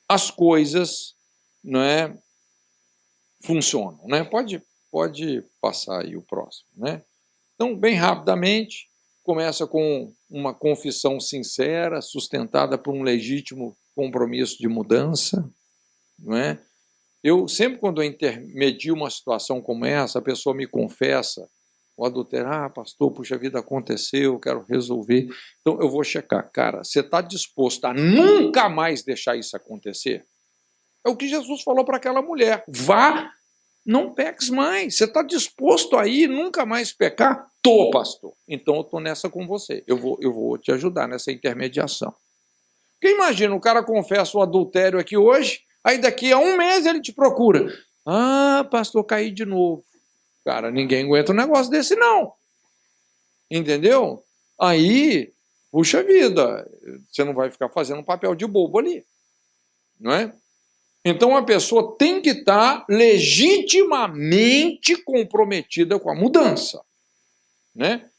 as coisas, não é, funcionam, né? Pode passar aí o próximo, né? Então, bem rapidamente, começa com uma confissão sincera, sustentada por um legítimo compromisso de mudança, não é? Eu sempre, quando eu intermedio uma situação como essa, a pessoa me confessa o adultério, pastor, puxa vida, aconteceu, eu quero resolver. Então, eu vou checar, cara, você está disposto a nunca mais deixar isso acontecer? É o que Jesus falou para aquela mulher, vá, não peques mais, você está disposto a ir, nunca mais pecar? Tô, pastor, então eu estou nessa com você, eu vou te ajudar nessa intermediação. Porque imagina, o cara confessa o adultério aqui hoje, aí daqui a um mês ele te procura. Ah, pastor, caí de novo. Cara, ninguém aguenta um negócio desse, não. Entendeu? Aí, puxa vida, você não vai ficar fazendo um papel de bobo ali. Não é? Então a pessoa tem que estar legitimamente comprometida com a mudança. Né?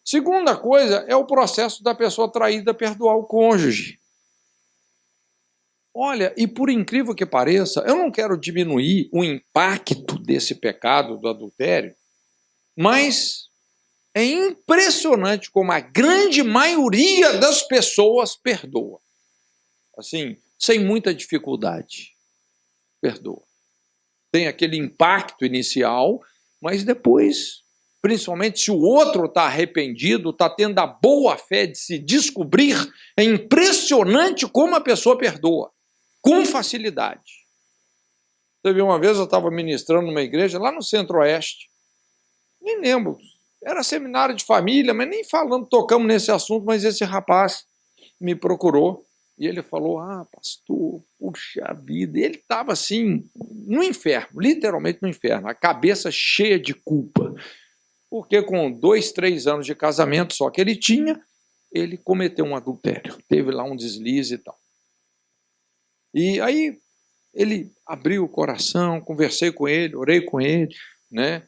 Segunda coisa é o processo da pessoa traída perdoar o cônjuge. Olha, e por incrível que pareça, eu não quero diminuir o impacto desse pecado do adultério, mas é impressionante como a grande maioria das pessoas perdoa. Assim, sem muita dificuldade. Perdoa. Tem aquele impacto inicial, mas depois, principalmente se o outro está arrependido, está tendo a boa fé de se descobrir, é impressionante como a pessoa perdoa. Com facilidade. Teve uma vez, eu estava ministrando numa igreja lá no Centro-Oeste, nem lembro, era seminário de família, mas nem falando, tocamos nesse assunto, mas esse rapaz me procurou e ele falou, pastor, puxa vida, e ele estava assim, no inferno, literalmente no inferno, a cabeça cheia de culpa, porque com 2, 3 anos de casamento só que ele tinha, ele cometeu um adultério, teve lá um deslize e tal. E aí ele abriu o coração, conversei com ele, orei com ele, né?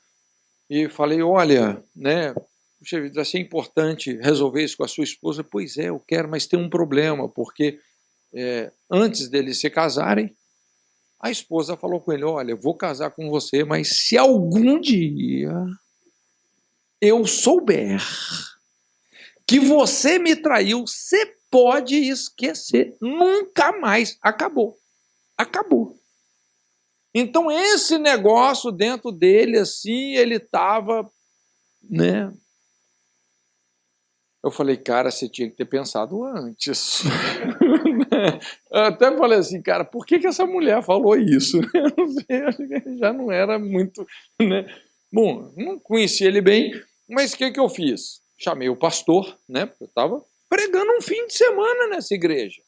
E falei, olha, né? Puxa vida, vai ser importante resolver isso com a sua esposa. Pois é, eu quero, mas tem um problema, porque antes deles se casarem, a esposa falou com ele, olha, eu vou casar com você, mas se algum dia eu souber que você me traiu, você pode esquecer, nunca mais, acabou. Acabou. Então, esse negócio dentro dele, assim, ele estava, né? Eu falei, cara, você tinha que ter pensado antes. Eu até falei assim, cara, por que essa mulher falou isso? Eu não sei, acho que já não era muito, né? Bom, não conhecia ele bem, mas o que eu fiz? Chamei o pastor, né? Porque eu estava pregando um fim de semana nessa igreja.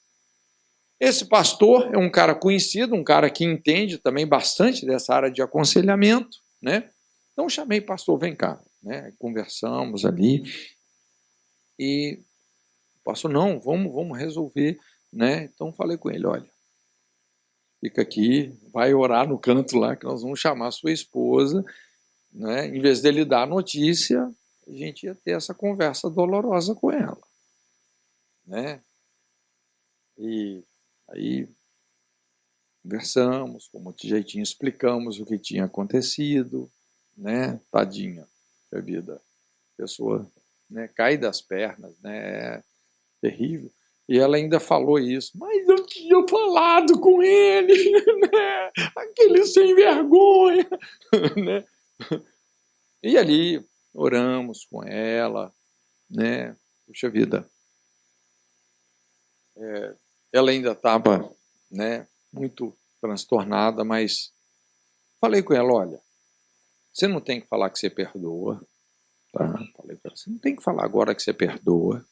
Esse pastor é um cara conhecido, um cara que entende também bastante dessa área de aconselhamento, né? Então chamei, pastor, vem cá, né? Conversamos ali e o pastor, não, vamos resolver, né? Então falei com ele, olha, fica aqui, vai orar no canto lá que nós vamos chamar a sua esposa, né? Em vez dele dar a notícia, a gente ia ter essa conversa dolorosa com ela, né? E aí conversamos, com muito jeitinho explicamos o que tinha acontecido, né? Tadinha, a vida, a pessoa, né, cai das pernas, né? É terrível. E ela ainda falou isso, mas eu tinha falado com ele, né? Aquele sem vergonha, né? E ali oramos com ela, né? Puxa vida, ela ainda estava, né, muito transtornada, mas falei com ela, olha, você não tem que falar que você perdoa. Tá? Falei para ela, você não tem que falar agora que você perdoa.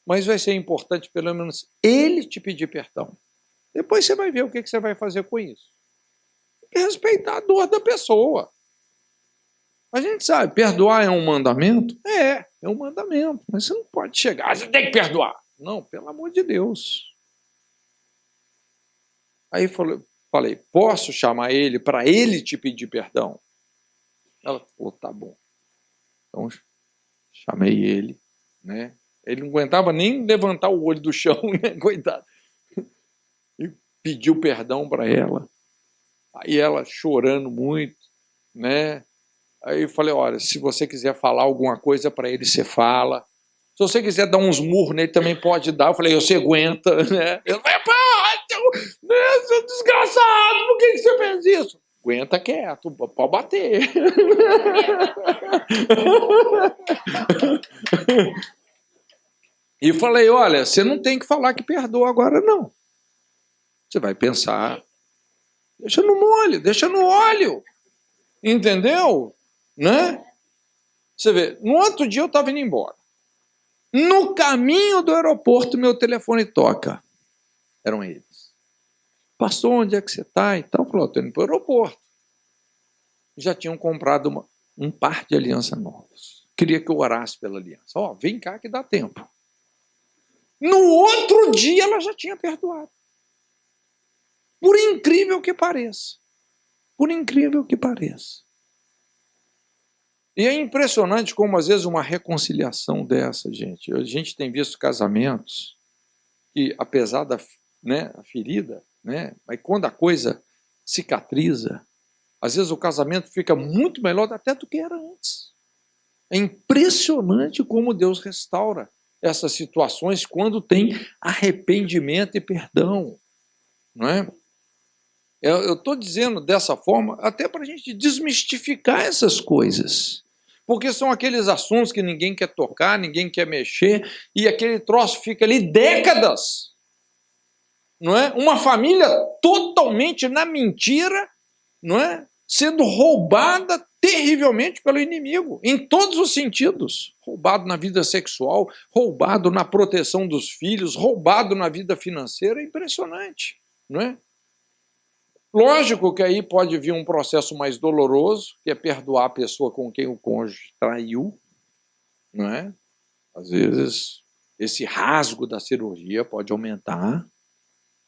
Mas vai ser importante, pelo menos, ele te pedir perdão. Depois você vai ver o que você vai fazer com isso. E respeitar a dor da pessoa. A gente sabe, perdoar é um mandamento? É um mandamento. Mas você não pode chegar, você tem que perdoar. Não, pelo amor de Deus. Aí falei, posso chamar ele para ele te pedir perdão? Ela falou, tá bom. Então, chamei ele, né? Ele não aguentava nem levantar o olho do chão, né? Coitado. E pediu perdão para ela. Aí ela chorando muito, né? Aí eu falei, olha, se você quiser falar alguma coisa para ele, você fala. Se você quiser dar uns murros nele, também pode dar. Eu falei, você aguenta, né? Ele vai, seu desgraçado, por que você fez isso? Aguenta quieto, pode bater. E falei, olha, você não tem que falar que perdoa agora, não. Você vai pensar, deixa no molho, deixa no óleo. Entendeu? Né? Você vê, no outro dia eu estava indo embora. No caminho do aeroporto, meu telefone toca. Eram eles. Pastor, onde é que você está? E tal, falou, estou indo para o aeroporto. Já tinham comprado um par de alianças novas. Queria que eu orasse pela aliança. Ó, vem cá que dá tempo. No outro dia ela já tinha perdoado. Por incrível que pareça. Por incrível que pareça. E é impressionante como, às vezes, uma reconciliação dessa, gente. A gente tem visto casamentos que, apesar da a ferida, né, mas quando a coisa cicatriza, às vezes o casamento fica muito melhor até do que era antes. É impressionante como Deus restaura essas situações quando tem arrependimento e perdão. Não é? Eu estou dizendo dessa forma até para a gente desmistificar essas coisas. Porque são aqueles assuntos que ninguém quer tocar, ninguém quer mexer, e aquele troço fica ali décadas. Não é? Uma família totalmente na mentira, não é? Sendo roubada terrivelmente pelo inimigo, em todos os sentidos. Roubado na vida sexual, roubado na proteção dos filhos, roubado na vida financeira, é impressionante, não é? Lógico que aí pode vir um processo mais doloroso, que é perdoar a pessoa com quem o cônjuge traiu, não é? Às vezes, esse rasgo da cirurgia pode aumentar,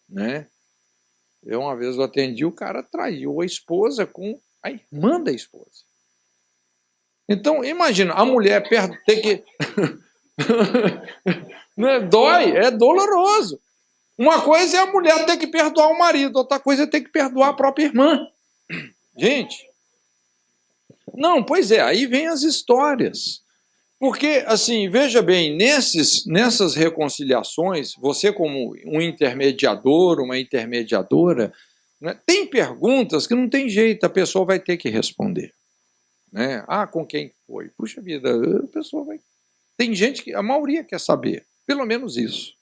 né? Uma vez eu atendi, o cara traiu a esposa com a irmã da esposa. Então, imagina, a mulher ter que... Dói, é doloroso. Uma coisa é a mulher ter que perdoar o marido, outra coisa é ter que perdoar a própria irmã. Gente, não, pois é, aí vem as histórias. Porque, assim, veja bem, nessas reconciliações, você como um intermediador, uma intermediadora, né, tem perguntas que não tem jeito, a pessoa vai ter que responder. Né? Ah, com quem foi? Puxa vida, a pessoa vai... Tem gente que, a maioria quer saber, pelo menos isso.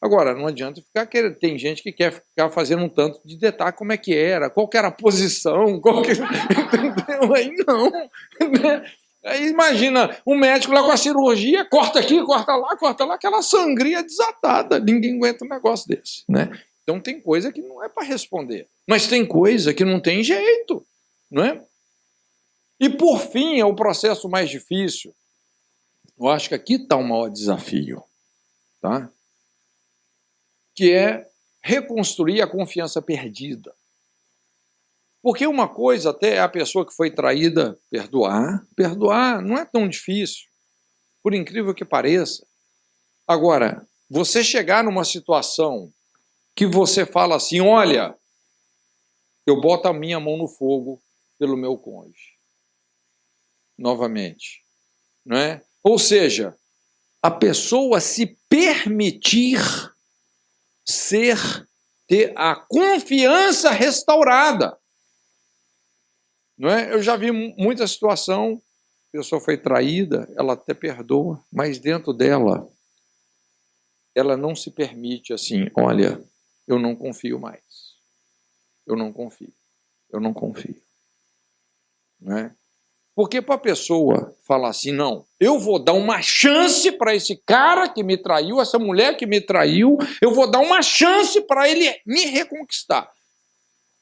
Agora, não adianta ficar querendo. Tem gente que quer ficar fazendo um tanto de detalhe como é que era, qual que era a posição, entendeu? Aí não. Né? Aí imagina o médico lá com a cirurgia, corta aqui, corta lá, aquela sangria desatada. Ninguém aguenta um negócio desse. Né? Então tem coisa que não é para responder. Mas tem coisa que não tem jeito. Não é? E por fim, é o processo mais difícil. Eu acho que aqui está o maior desafio. Tá? Que é reconstruir a confiança perdida. Porque uma coisa até é a pessoa que foi traída perdoar não é tão difícil, por incrível que pareça. Agora, você chegar numa situação que você fala assim, olha, eu boto a minha mão no fogo pelo meu cônjuge. Novamente. Não é? Ou seja, a pessoa se permitir ter a confiança restaurada. Não é? Eu já vi muita situação, a pessoa foi traída, ela até perdoa, mas dentro dela, ela não se permite assim, olha, eu não confio mais. Eu não confio. né? Porque para a pessoa falar assim, não, eu vou dar uma chance para esse cara que me traiu, essa mulher que me traiu, eu vou dar uma chance para ele me reconquistar.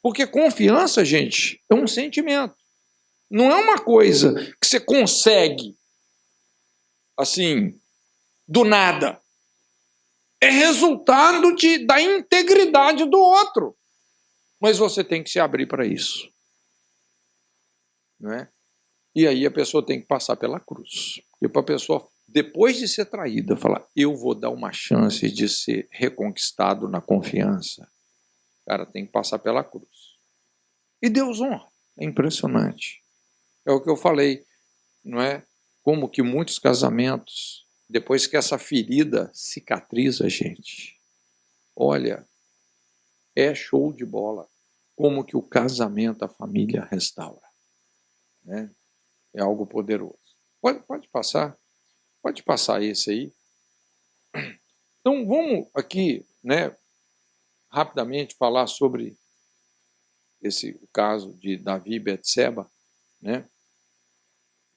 Porque confiança, gente, é um sentimento. Não é uma coisa que você consegue, assim, do nada. É resultado da integridade do outro. Mas você tem que se abrir para isso. Não é? E aí a pessoa tem que passar pela cruz. E para a pessoa, depois de ser traída, falar, eu vou dar uma chance de ser reconquistado na confiança, o cara tem que passar pela cruz. E Deus honra. É impressionante. É o que eu falei, não é? Como que muitos casamentos, depois que essa ferida cicatriza, gente, olha, é show de bola. Como que o casamento, a família restaura. Né? É algo poderoso. Pode passar esse aí. Então vamos aqui, né, rapidamente falar sobre esse caso de Davi e Betseba, né,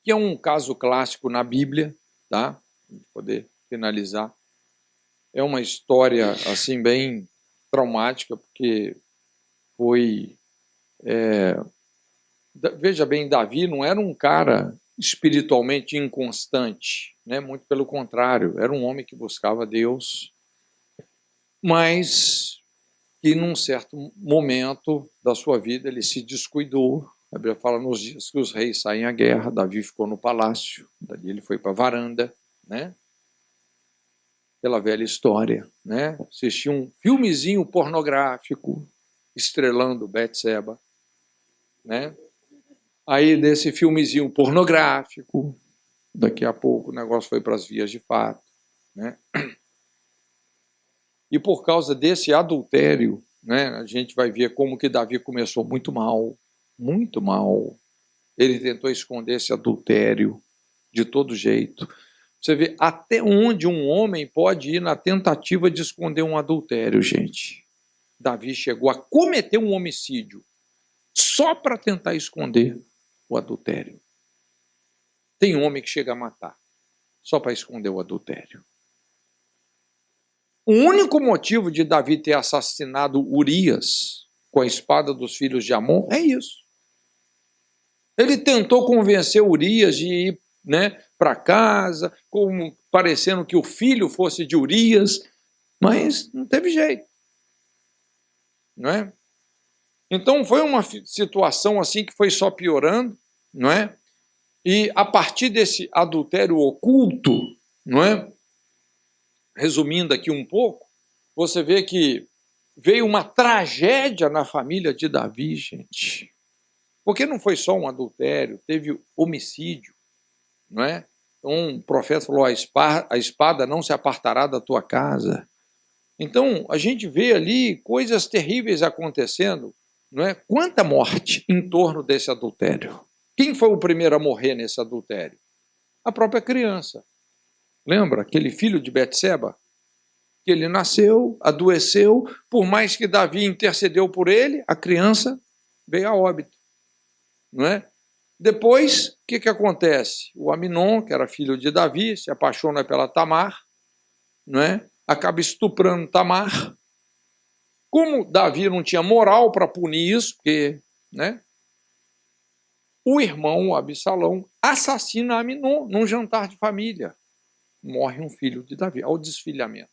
que é um caso clássico na Bíblia, tá? Para poder finalizar. É uma história assim bem traumática, porque foi veja bem, Davi não era um cara espiritualmente inconstante, né? Muito pelo contrário, era um homem que buscava Deus, mas que num certo momento da sua vida ele se descuidou. A Bíblia fala nos dias que os reis saem à guerra, Davi ficou no palácio, dali ele foi para a varanda, né? Pela velha história, né? Assistiu um filmezinho pornográfico estrelando Betseba, né? Aí desse filmezinho pornográfico, daqui a pouco o negócio foi para as vias de fato, né? E por causa desse adultério, né, a gente vai ver como que Davi começou muito mal, muito mal. Ele tentou esconder esse adultério de todo jeito. Você vê até onde um homem pode ir na tentativa de esconder um adultério, gente. Davi chegou a cometer um homicídio só para tentar esconder o adultério. Tem homem que chega a matar só para esconder o adultério. O único motivo de Davi ter assassinado Urias com a espada dos filhos de Amon é isso. Ele tentou convencer Urias de ir, né, para casa, como parecendo que o filho fosse de Urias, mas não teve jeito. Não é? Então foi uma situação assim que foi só piorando, não é? E a partir desse adultério oculto, não é? Resumindo aqui um pouco, você vê que veio uma tragédia na família de Davi, gente. Porque não foi só um adultério, teve homicídio, não é? Então, o profeta falou, a espada não se apartará da tua casa. Então, a gente vê ali coisas terríveis acontecendo, não é? Quanta morte em torno desse adultério. Quem foi o primeiro a morrer nesse adultério? A própria criança. Lembra aquele filho de Betseba? Que ele nasceu, adoeceu, por mais que Davi intercedeu por ele, a criança veio a óbito. Não é? Depois, o que acontece? O Aminon, que era filho de Davi, se apaixona pela Tamar, não é? Acaba estuprando Tamar. Como Davi não tinha moral para punir isso, porque, né? O irmão Absalão assassina Aminon num jantar de família. Morre um filho de Davi, ao desfilhamento.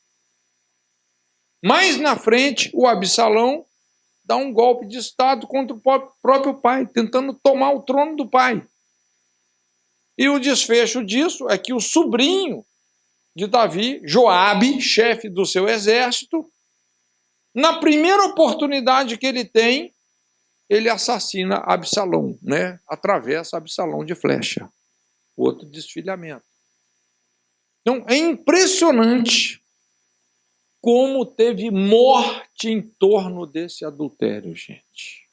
Mais na frente, o Absalão dá um golpe de Estado contra o próprio pai, tentando tomar o trono do pai. E o desfecho disso é que o sobrinho de Davi, Joabe, chefe do seu exército, na primeira oportunidade que ele tem, ele assassina Absalão, né? Atravessa Absalão de flecha. Outro desfilhamento. Então, é impressionante como teve morte em torno desse adultério, gente.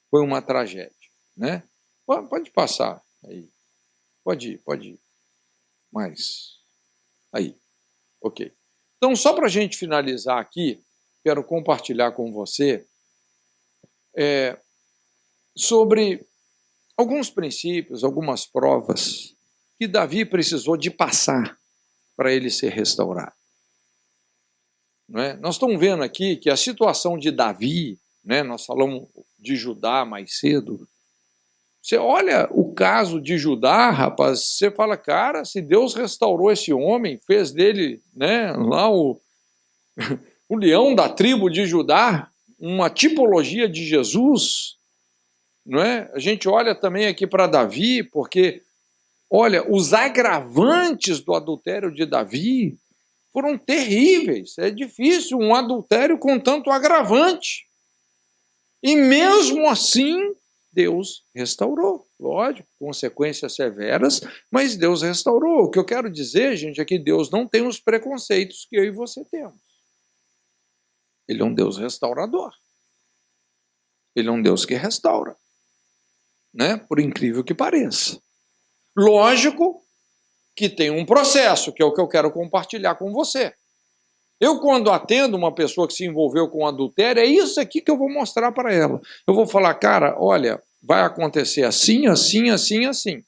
Foi uma tragédia, né? Pode passar aí. Pode ir. Mais. Aí. Ok. Então, só para a gente finalizar aqui, quero compartilhar com você sobre alguns princípios, algumas provas que Davi precisou de passar para ele ser restaurado. Não é? Nós estamos vendo aqui que a situação de Davi, né, nós falamos de Judá mais cedo, você olha o caso de Judá, rapaz, você fala, cara, se Deus restaurou esse homem, fez dele, né, lá o leão da tribo de Judá, uma tipologia de Jesus, não é? A gente olha também aqui para Davi, porque, olha, os agravantes do adultério de Davi foram terríveis. É difícil um adultério com tanto agravante. E mesmo assim, Deus restaurou. Lógico, consequências severas, mas Deus restaurou. O que eu quero dizer, gente, é que Deus não tem os preconceitos que eu e você temos. Ele é um Deus restaurador. Ele é um Deus que restaura, né? Por incrível que pareça. Lógico que tem um processo, que é o que eu quero compartilhar com você. Eu, quando atendo uma pessoa que se envolveu com adultério, é isso aqui que eu vou mostrar para ela. Eu vou falar, cara, olha, vai acontecer assim, assim, assim, assim.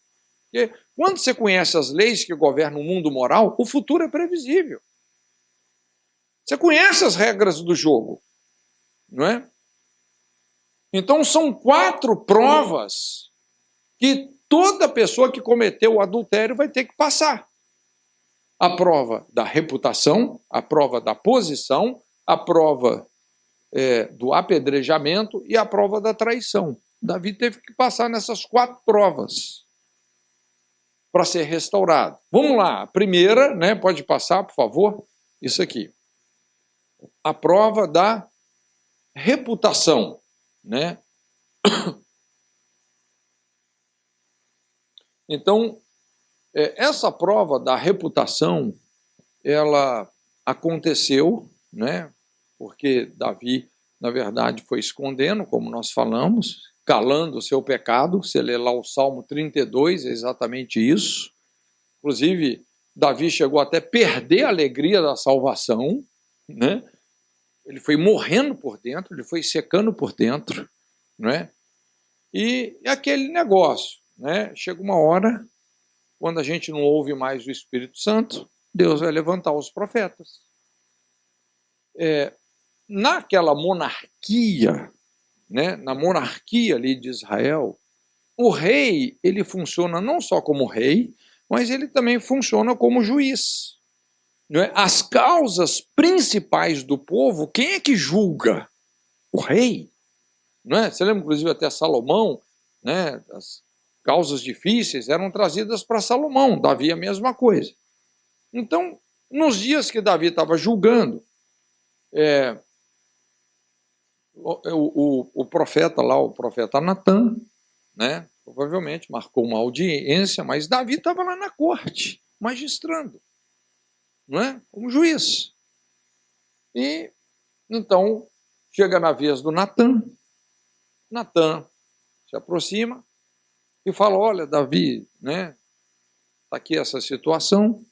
Porque quando você conhece as leis que governam o mundo moral, o futuro é previsível. Você conhece as regras do jogo, não é? Então, são 4 provas que toda pessoa que cometeu o adultério vai ter que passar. A prova da reputação, a prova da posição, a prova do apedrejamento e a prova da traição. Davi teve que passar nessas 4 provas para ser restaurado. Vamos lá, a primeira, né, pode passar, por favor, isso aqui. A prova da reputação, né? Então, essa prova da reputação, ela aconteceu, né? Porque Davi, na verdade, foi escondendo, como nós falamos, calando o seu pecado. Você lê lá o Salmo 32, é exatamente isso. Inclusive, Davi chegou até a perder a alegria da salvação, né? Ele foi morrendo por dentro, ele foi secando por dentro, né? E aquele negócio, né? Chega uma hora, quando a gente não ouve mais o Espírito Santo, Deus vai levantar os profetas. Naquela monarquia, né, na monarquia ali de Israel, o rei, ele funciona não só como rei, mas ele também funciona como juiz. Não é? As causas principais do povo, quem é que julga? O rei. Não é? Você lembra, inclusive, até Salomão, né, as causas difíceis eram trazidas para Salomão, Davi a mesma coisa. Então, nos dias que Davi estava julgando, o profeta lá, o profeta Natan, né, provavelmente marcou uma audiência, mas Davi estava lá na corte, magistrando, não é? Como juiz. E então chega na vez do Natan. Natan se aproxima e fala: olha, Davi, né, está aqui essa situação.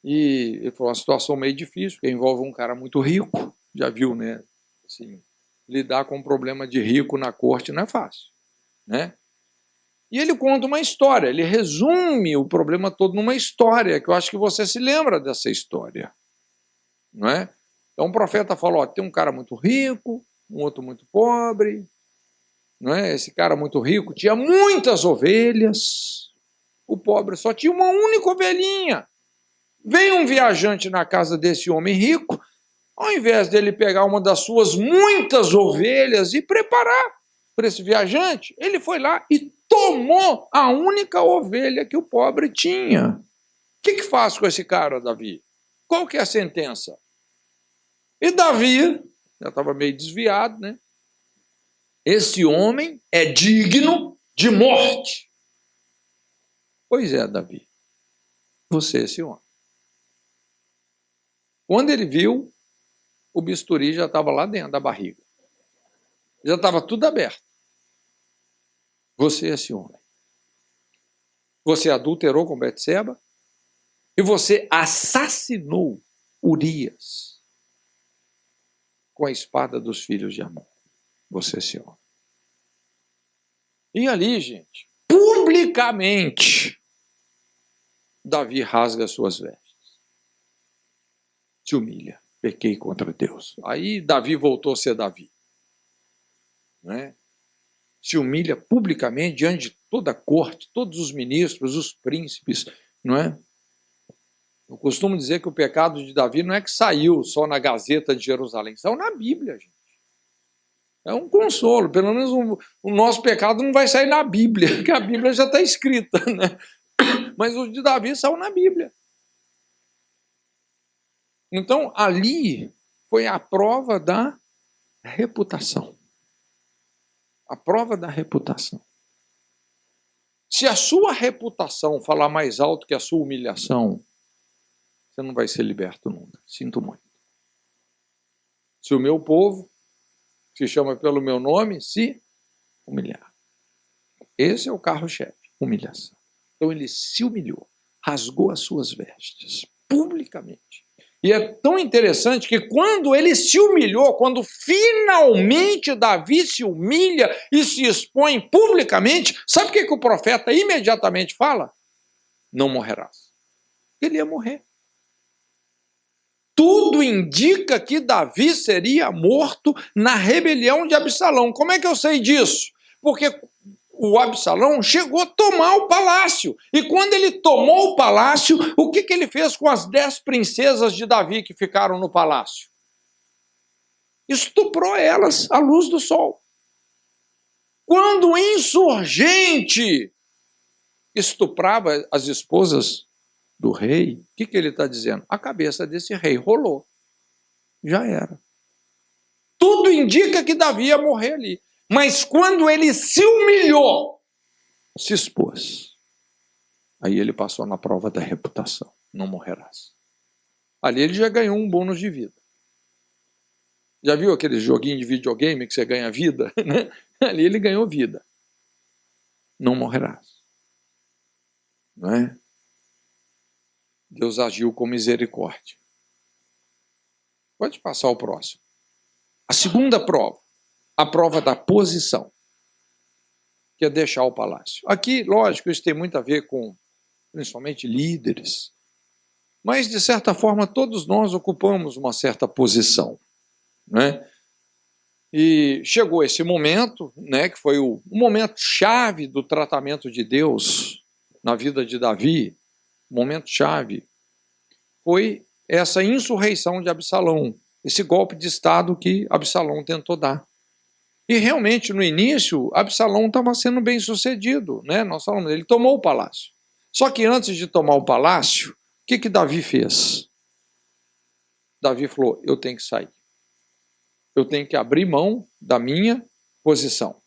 E ele falou: uma situação meio difícil, porque envolve um cara muito rico. Já viu, né? Assim, lidar com um problema de rico na corte não é fácil, né? E ele conta uma história, ele resume o problema todo numa história, que eu acho que você se lembra dessa história, não é? Então o profeta falou: ó, tem um cara muito rico, um outro muito pobre, não é? Esse cara muito rico tinha muitas ovelhas, o pobre só tinha uma única ovelhinha. Vem um viajante na casa desse homem rico, ao invés dele pegar uma das suas muitas ovelhas e preparar para esse viajante, ele foi lá e tomou a única ovelha que o pobre tinha. O que faz com esse cara, Davi? Qual que é a sentença? E Davi, já estava meio desviado, né? Esse homem é digno de morte. Pois é, Davi, você é esse homem. Quando ele viu, o bisturi já estava lá dentro da barriga. Já estava tudo aberto. Você é esse homem. Você adulterou com Betseba e você assassinou Urias com a espada dos filhos de Amon. Você é esse homem. E ali, gente, publicamente, Davi rasga suas vestes. Se humilha. Pequei contra Deus. Aí Davi voltou a ser Davi. Né? Se humilha publicamente diante de toda a corte, todos os ministros, os príncipes. Não é? Eu costumo dizer que o pecado de Davi não é que saiu só na Gazeta de Jerusalém, saiu na Bíblia, gente. É um consolo, pelo menos o nosso pecado não vai sair na Bíblia, porque a Bíblia já está escrita, né? Mas o de Davi saiu na Bíblia. Então, ali foi a prova da reputação. A prova da reputação. Se a sua reputação falar mais alto que a sua humilhação, você não vai ser liberto nunca. Sinto muito. Se o meu povo, que se chama pelo meu nome, se humilhar. Esse é o carro-chefe, humilhação. Então ele se humilhou, rasgou as suas vestes, publicamente. E é tão interessante que quando ele se humilhou, quando finalmente Davi se humilha e se expõe publicamente, sabe o que o profeta imediatamente fala? Não morrerás. Ele ia morrer. Tudo indica que Davi seria morto na rebelião de Absalão. Como é que eu sei disso? Porque o Absalão chegou a tomar o palácio. E quando ele tomou o palácio, o que ele fez com as 10 princesas de Davi que ficaram no palácio? Estuprou elas à luz do sol. Quando o insurgente estuprava as esposas do rei, o que ele está dizendo? A cabeça desse rei rolou. Já era. Tudo indica que Davi ia morrer ali. Mas quando ele se humilhou, se expôs, aí ele passou na prova da reputação. Não morrerás. Ali ele já ganhou um bônus de vida. Já viu aquele joguinho de videogame que você ganha vida? Ali ele ganhou vida. Não morrerás. Não é? Deus agiu com misericórdia. Pode passar o próximo. A segunda prova, a prova da posição, que é deixar o palácio. Aqui, lógico, isso tem muito a ver com, principalmente, líderes. Mas, de certa forma, todos nós ocupamos uma certa posição. Né? E chegou esse momento, né, que foi o momento chave do tratamento de Deus na vida de Davi, o momento chave, foi essa insurreição de Absalão, esse golpe de Estado que Absalão tentou dar. E realmente, no início, Absalão estava sendo bem sucedido, né? Nós falamos, ele tomou o palácio. Só que antes de tomar o palácio, o que Davi fez? Davi falou, eu tenho que sair. Eu tenho que abrir mão da minha posição.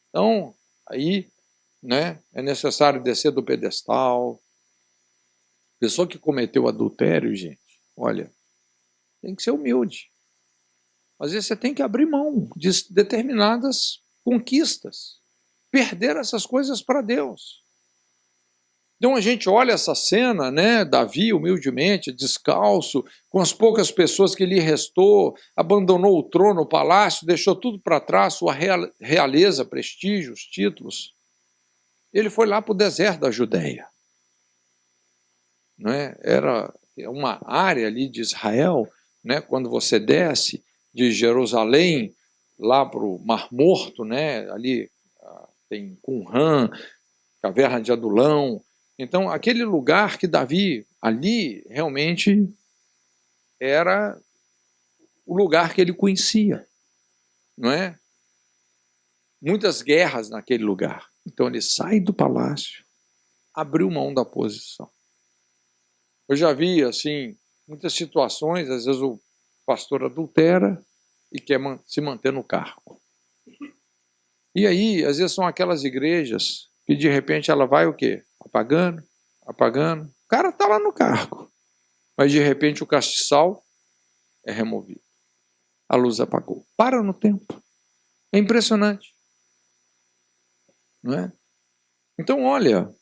Então, aí, né, é necessário descer do pedestal. Pessoa que cometeu adultério, gente, olha, tem que ser humilde. Às vezes você tem que abrir mão de determinadas conquistas. Perder essas coisas para Deus. Então a gente olha essa cena, né? Davi humildemente, descalço, com as poucas pessoas que lhe restou, abandonou o trono, o palácio, deixou tudo para trás, sua realeza, prestígios, títulos. Ele foi lá para o deserto da Judéia. Não é? Era uma área ali de Israel, né? Quando você desce de Jerusalém lá para o Mar Morto, né? Ali tem Qumran, Caverna de Adulão. Então, aquele lugar que Davi, ali, realmente era o lugar que ele conhecia, não é? Muitas guerras naquele lugar. Então, ele sai do palácio, abriu mão da posição. Eu já vi, assim, muitas situações, às vezes o pastor adultera e quer se manter no cargo. E aí, às vezes são aquelas igrejas que de repente ela vai o quê? Apagando. O cara está lá no cargo. Mas de repente o castiçal é removido. A luz apagou. Para no tempo. É impressionante. Não é? Então, olha,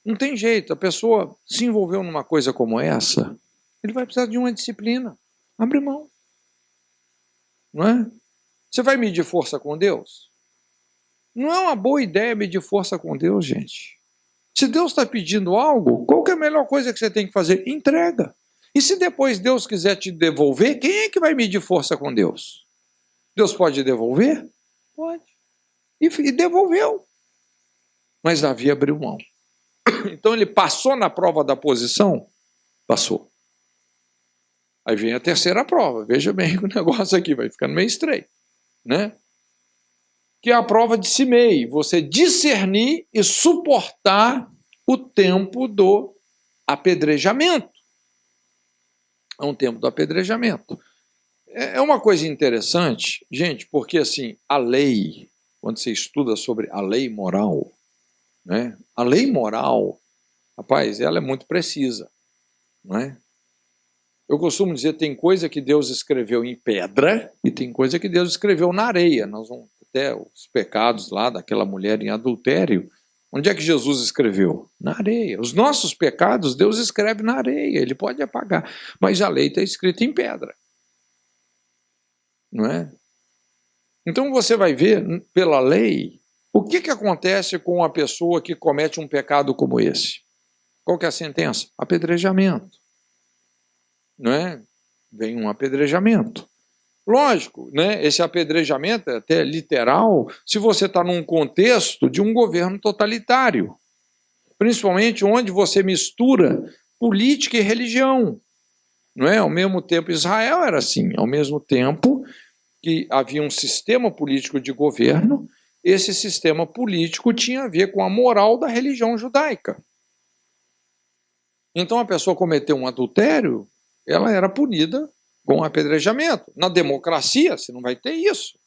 não tem jeito. A pessoa se envolveu numa coisa como essa, ele vai precisar de uma disciplina. Abre mão. Não é? Você vai medir força com Deus? Não é uma boa ideia medir força com Deus, gente. Se Deus está pedindo algo, qual que é a melhor coisa que você tem que fazer? Entrega. E se depois Deus quiser te devolver, quem é que vai medir força com Deus? Deus pode devolver? Pode. E devolveu. Mas Davi abriu mão. Então ele passou na prova da posição? Passou. Aí vem a terceira prova. Veja bem que o negócio aqui vai ficando meio estreito, né? Que é a prova de Simei. Você discernir e suportar o tempo do apedrejamento. É um tempo do apedrejamento. É uma coisa interessante, gente, porque assim, a lei, quando você estuda sobre a lei moral, né? A lei moral, rapaz, ela é muito precisa, não é? Eu costumo dizer, tem coisa que Deus escreveu em pedra e tem coisa que Deus escreveu na areia. Nós vamos até os pecados lá daquela mulher em adultério. Onde é que Jesus escreveu? Na areia. Os nossos pecados, Deus escreve na areia, ele pode apagar. Mas a lei está escrita em pedra. Não é? Então você vai ver, pela lei, o que acontece com uma pessoa que comete um pecado como esse? Qual que é a sentença? Apedrejamento. Não é? Vem um apedrejamento. Lógico, né? Esse apedrejamento é até literal se você está num contexto de um governo totalitário, principalmente onde você mistura política e religião. Não é? Ao mesmo tempo, Israel era assim, ao mesmo tempo que havia um sistema político de governo, esse sistema político tinha a ver com a moral da religião judaica. Então a pessoa cometeu um adultério, ela era punida com apedrejamento. Na democracia, você não vai ter isso.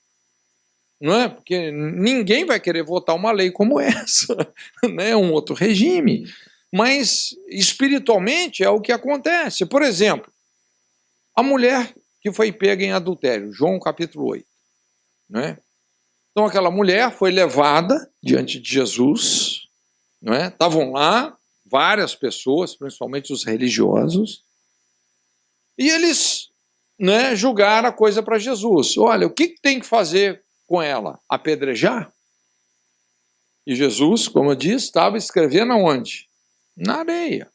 Não é? Porque ninguém vai querer votar uma lei como essa, né? Um outro regime. Mas, espiritualmente, é o que acontece. Por exemplo, a mulher que foi pega em adultério, João capítulo 8. Né? Então, aquela mulher foi levada diante de Jesus. Não é? Estavam lá várias pessoas, principalmente os religiosos, e eles, né, julgaram a coisa para Jesus. Olha, o que tem que fazer com ela? Apedrejar? E Jesus, como eu disse, estava escrevendo aonde? Na areia.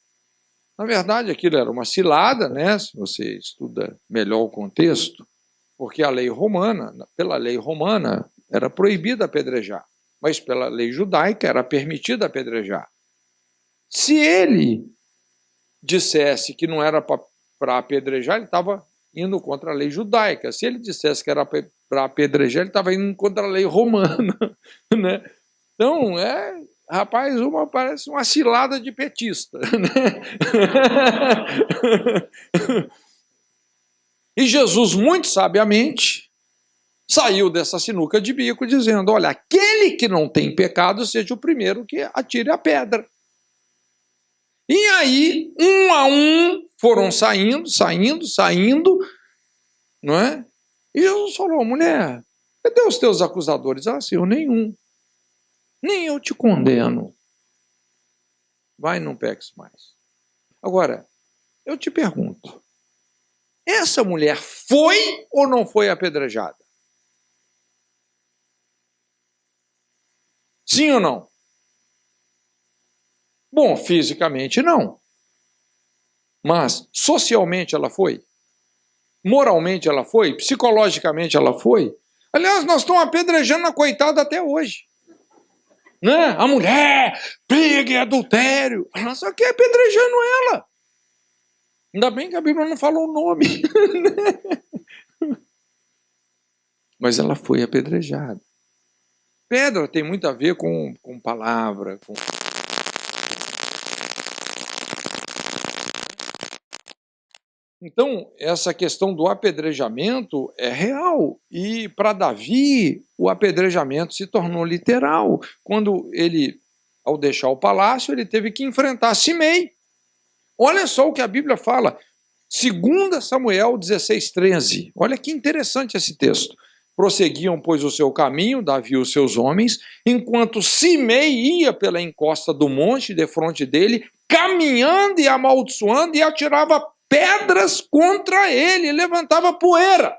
Na verdade, aquilo era uma cilada, né? Se você estuda melhor o contexto, porque a lei romana, pela lei romana, era proibido apedrejar, mas pela lei judaica era permitido apedrejar. Se ele dissesse que não era para apedrejar, ele estava indo contra a lei judaica. Se ele dissesse que era para apedrejar, ele estava indo contra a lei romana. Né? Então, rapaz, parece uma cilada de petista. Né? E Jesus, muito sabiamente, saiu dessa sinuca de bico dizendo, olha, aquele que não tem pecado seja o primeiro que atire a pedra. E aí, um a um, foram saindo, não é? E Jesus falou, mulher, cadê os teus acusadores? Ah, Senhor, nenhum. Nem eu te condeno. Vai, não peques mais. Agora, eu te pergunto, essa mulher foi ou não foi apedrejada? Sim ou não? Bom, fisicamente não. Mas socialmente ela foi? Moralmente ela foi? Psicologicamente ela foi? Aliás, nós estamos apedrejando a coitada até hoje. Né? A mulher pega em adultério. Nós só que apedrejando ela. Ainda bem que a Bíblia não falou o nome. Mas ela foi apedrejada. Pedra tem muito a ver com palavra, com... Então, essa questão do apedrejamento é real. E para Davi, o apedrejamento se tornou literal. Quando ele, ao deixar o palácio, ele teve que enfrentar Simei. Olha só o que a Bíblia fala. 2 Samuel 16:13. Olha que interessante esse texto. Prosseguiam, pois, o seu caminho, Davi e os seus homens, enquanto Simei ia pela encosta do monte defronte dele, caminhando e amaldiçoando, e atirava pedras contra ele, levantava poeira.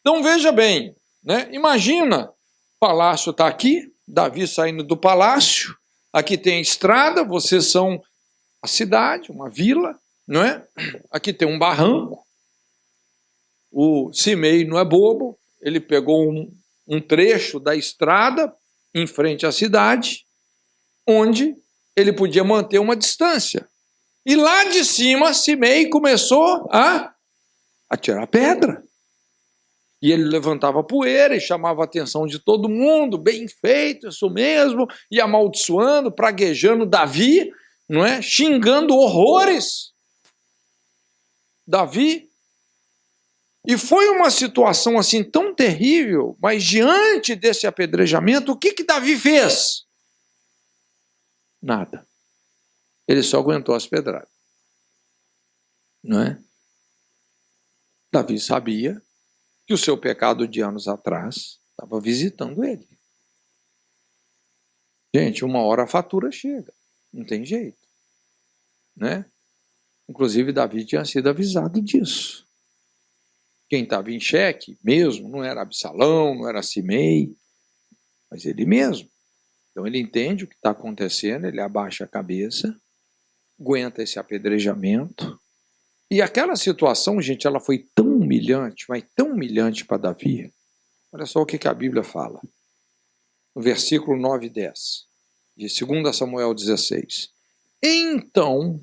Então veja bem, né? Imagina palácio está aqui, Davi saindo do palácio, aqui tem a estrada, vocês são a cidade, uma vila, não é? Aqui tem um barranco, o Simei não é bobo, ele pegou um trecho da estrada em frente à cidade, onde ele podia manter uma distância. E lá de cima, Simei começou a tirar pedra. E ele levantava poeira e chamava a atenção de todo mundo, bem feito, isso mesmo, e amaldiçoando, praguejando Davi, não é? Xingando horrores Davi. E foi uma situação assim tão terrível, mas diante desse apedrejamento, o que Davi fez? Nada. Ele só aguentou as pedradas. Não é? Davi sabia que o seu pecado de anos atrás estava visitando ele. Gente, uma hora a fatura chega. Não tem jeito. Né? Inclusive, Davi tinha sido avisado disso. Quem estava em xeque mesmo não era Absalão, não era Simei, mas ele mesmo. Então ele entende o que está acontecendo, ele abaixa a cabeça, aguenta esse apedrejamento. E aquela situação, gente, ela foi tão humilhante, mas tão humilhante para Davi. Olha só o que a Bíblia fala. No versículo 9 e 10, de 2 Samuel 16. Então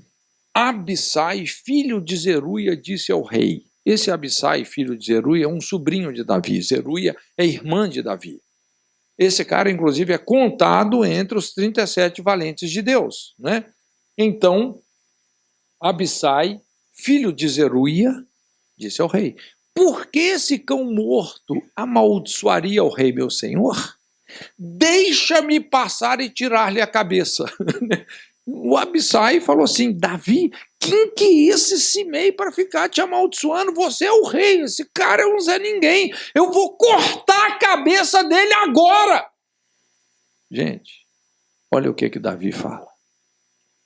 Abissai, filho de Zeruia, disse ao rei. Esse Abissai, filho de Zeruia, é um sobrinho de Davi. Zeruia é irmã de Davi. Esse cara, inclusive, é contado entre os 37 valentes de Deus. Né? Então, Abissai, filho de Zeruia, disse ao rei: por que esse cão morto amaldiçoaria o rei, meu senhor? Deixa-me passar e tirar-lhe a cabeça. O Abissai falou assim: Davi, quem que é esse Simei para ficar te amaldiçoando? Você é o rei, esse cara é um Zé Ninguém. Eu vou cortar a cabeça dele agora. Gente, olha o que Davi fala.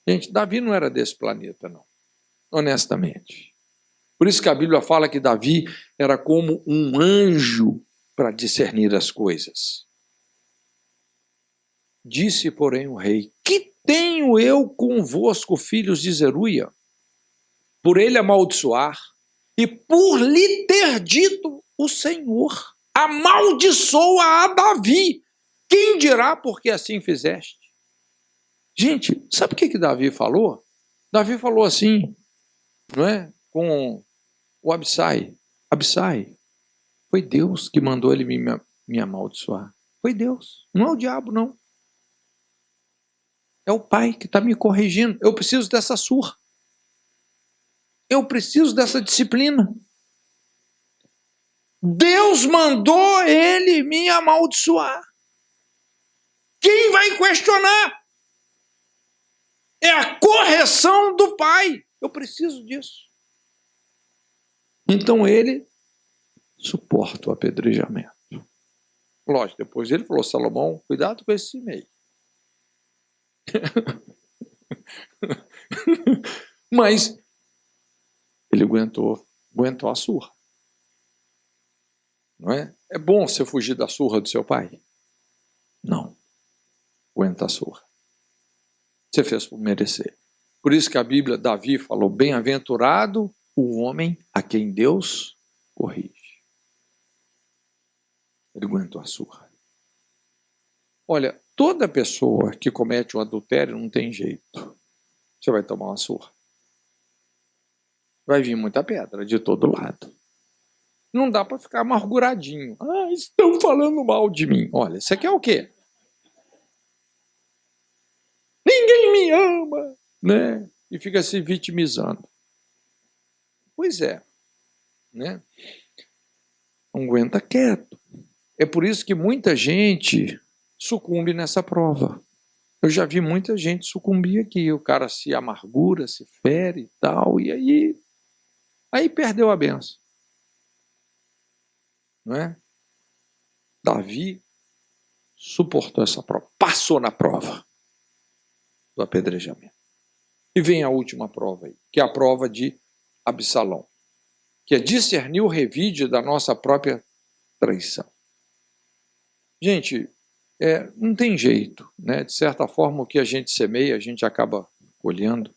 Gente, Davi não era desse planeta, não. Honestamente. Por isso que a Bíblia fala que Davi era como um anjo para discernir as coisas. Disse, porém, o rei: que tenho eu convosco, filhos de Zeruia? Por ele amaldiçoar, e por lhe ter dito o Senhor: amaldiçoa a Davi. Quem dirá porque assim fizeste? Gente, sabe o que Davi falou? Davi falou assim, não é? Com o Abissai. Abissai, foi Deus que mandou ele me amaldiçoar. Foi Deus, não é o diabo, não. É o pai que está me corrigindo. Eu preciso dessa surra. Eu preciso dessa disciplina. Deus mandou ele me amaldiçoar. Quem vai questionar? É a correção do pai. Eu preciso disso. Então ele suporta o apedrejamento. Lógico, depois ele falou: Salomão, cuidado com esse Simei. Mas ele aguentou a surra. Não é? É bom você fugir da surra do seu pai? Não. Aguenta a surra. Você fez por merecer. Por isso que a Bíblia, Davi falou: bem-aventurado o homem a quem Deus corrige. Ele aguentou a surra. Olha, toda pessoa que comete um adultério não tem jeito. Você vai tomar uma surra. Vai vir muita pedra de todo lado. Não dá para ficar amarguradinho. Ah, estão falando mal de mim. Olha, isso aqui é o quê? Ninguém me ama, né? E fica se vitimizando. Pois é, né? Não aguenta quieto. É por isso que muita gente sucumbe nessa prova. Eu já vi muita gente sucumbir aqui. O cara se amargura, se fere e tal, e aí perdeu a benção. Não é? Davi suportou essa prova, passou na prova do apedrejamento. E vem a última prova aí, que é a prova de Absalão, que é discernir o revide da nossa própria traição. Gente, não tem jeito, né? De certa forma, o que a gente semeia, a gente acaba colhendo.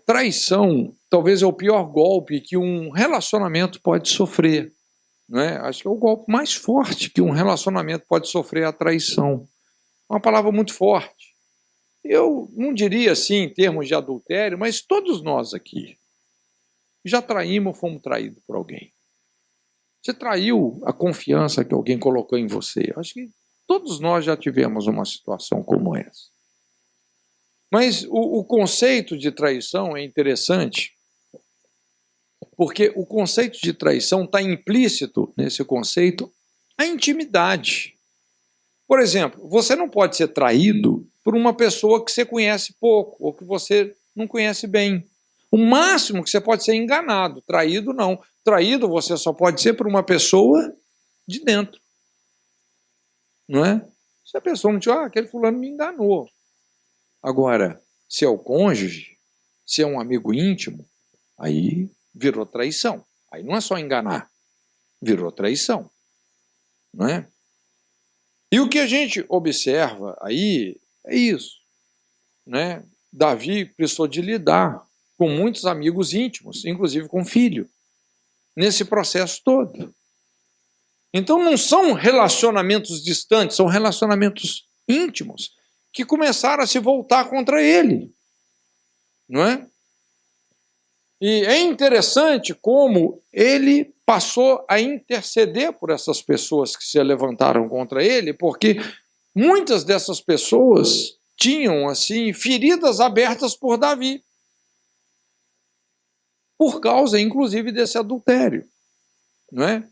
Traição talvez é o pior golpe que um relacionamento pode sofrer. Né? Acho que é o golpe mais forte que um relacionamento pode sofrer, a traição. Uma palavra muito forte. Eu não diria assim em termos de adultério, mas todos nós aqui já traímos ou fomos traídos por alguém. Você traiu a confiança que alguém colocou em você. Acho que todos nós já tivemos uma situação como essa. Mas o conceito de traição é interessante, porque o conceito de traição está implícito nesse conceito a intimidade. Por exemplo, você não pode ser traído por uma pessoa que você conhece pouco ou que você não conhece bem. O máximo que você pode ser enganado, traído não. Traído você só pode ser por uma pessoa de dentro. Não é? Se a pessoa não te aquele fulano me enganou. Agora, se é o cônjuge, se é um amigo íntimo, aí virou traição. Aí não é só enganar, virou traição. Não é? E o que a gente observa aí é isso. Né? Davi precisou de lidar com muitos amigos íntimos, inclusive com o filho, nesse processo todo. Então não são relacionamentos distantes, são relacionamentos íntimos que começaram a se voltar contra ele. Não é? E é interessante como ele passou a interceder por essas pessoas que se levantaram contra ele, porque muitas dessas pessoas tinham, assim, feridas abertas por Davi, por causa, inclusive, desse adultério, não é?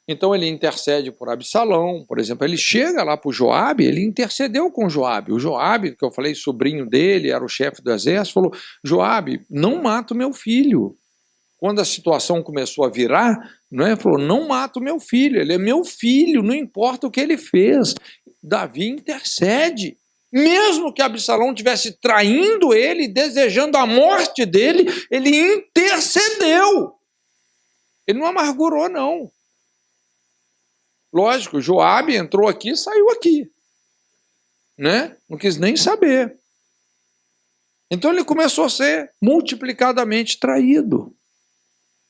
Então ele intercede por Absalão, por exemplo, ele chega lá para o Joabe, ele intercedeu com Joabe. O Joabe, que eu falei, sobrinho dele, era o chefe do exército, falou: Joabe, não mata o meu filho. Quando a situação começou a virar, não é? Falou: não mata o meu filho, ele é meu filho, não importa o que ele fez. Davi intercede. Mesmo que Absalão estivesse traindo ele, desejando a morte dele, ele intercedeu. Ele não amargurou, não. Lógico, Joabe entrou aqui e saiu aqui. Né? Não quis nem saber. Então ele começou a ser multiplicadamente traído.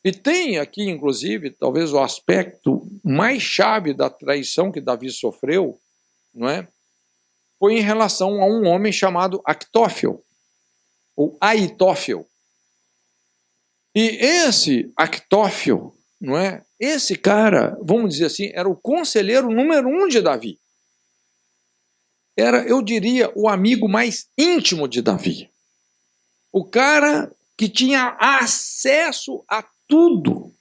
E tem aqui, inclusive, talvez o aspecto mais chave da traição que Davi sofreu, não é? Foi em relação a um homem chamado Actófel, ou Aitófel. E esse Actófel, não é? Esse cara, vamos dizer assim, era o conselheiro número 1 de Davi. Era, eu diria, o amigo mais íntimo de Davi. O cara que tinha acesso a tudo.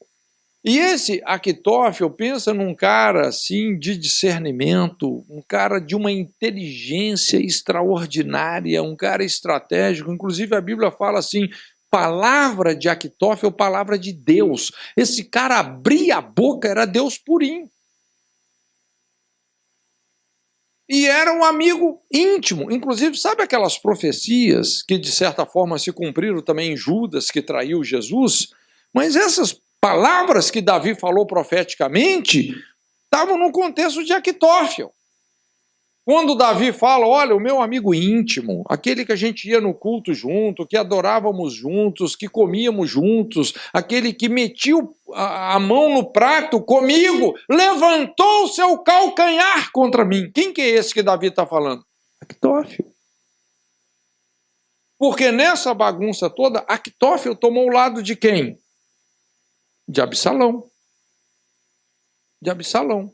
E esse Actófel, pensa num cara assim de discernimento, um cara de uma inteligência extraordinária, um cara estratégico. Inclusive a Bíblia fala assim: palavra de Actófel, palavra de Deus. Esse cara abria a boca, era Deus purinho. E era um amigo íntimo. Inclusive, sabe aquelas profecias que de certa forma se cumpriram também em Judas, que traiu Jesus? Mas essas palavras que Davi falou profeticamente estavam no contexto de Actófel. Quando Davi fala: olha, o meu amigo íntimo, aquele que a gente ia no culto junto, que adorávamos juntos, que comíamos juntos, aquele que metia a mão no prato comigo, levantou o seu calcanhar contra mim. Quem que é esse que Davi está falando? Actófel. Porque nessa bagunça toda, Actófel tomou o lado de quem? De Absalão. De Absalão.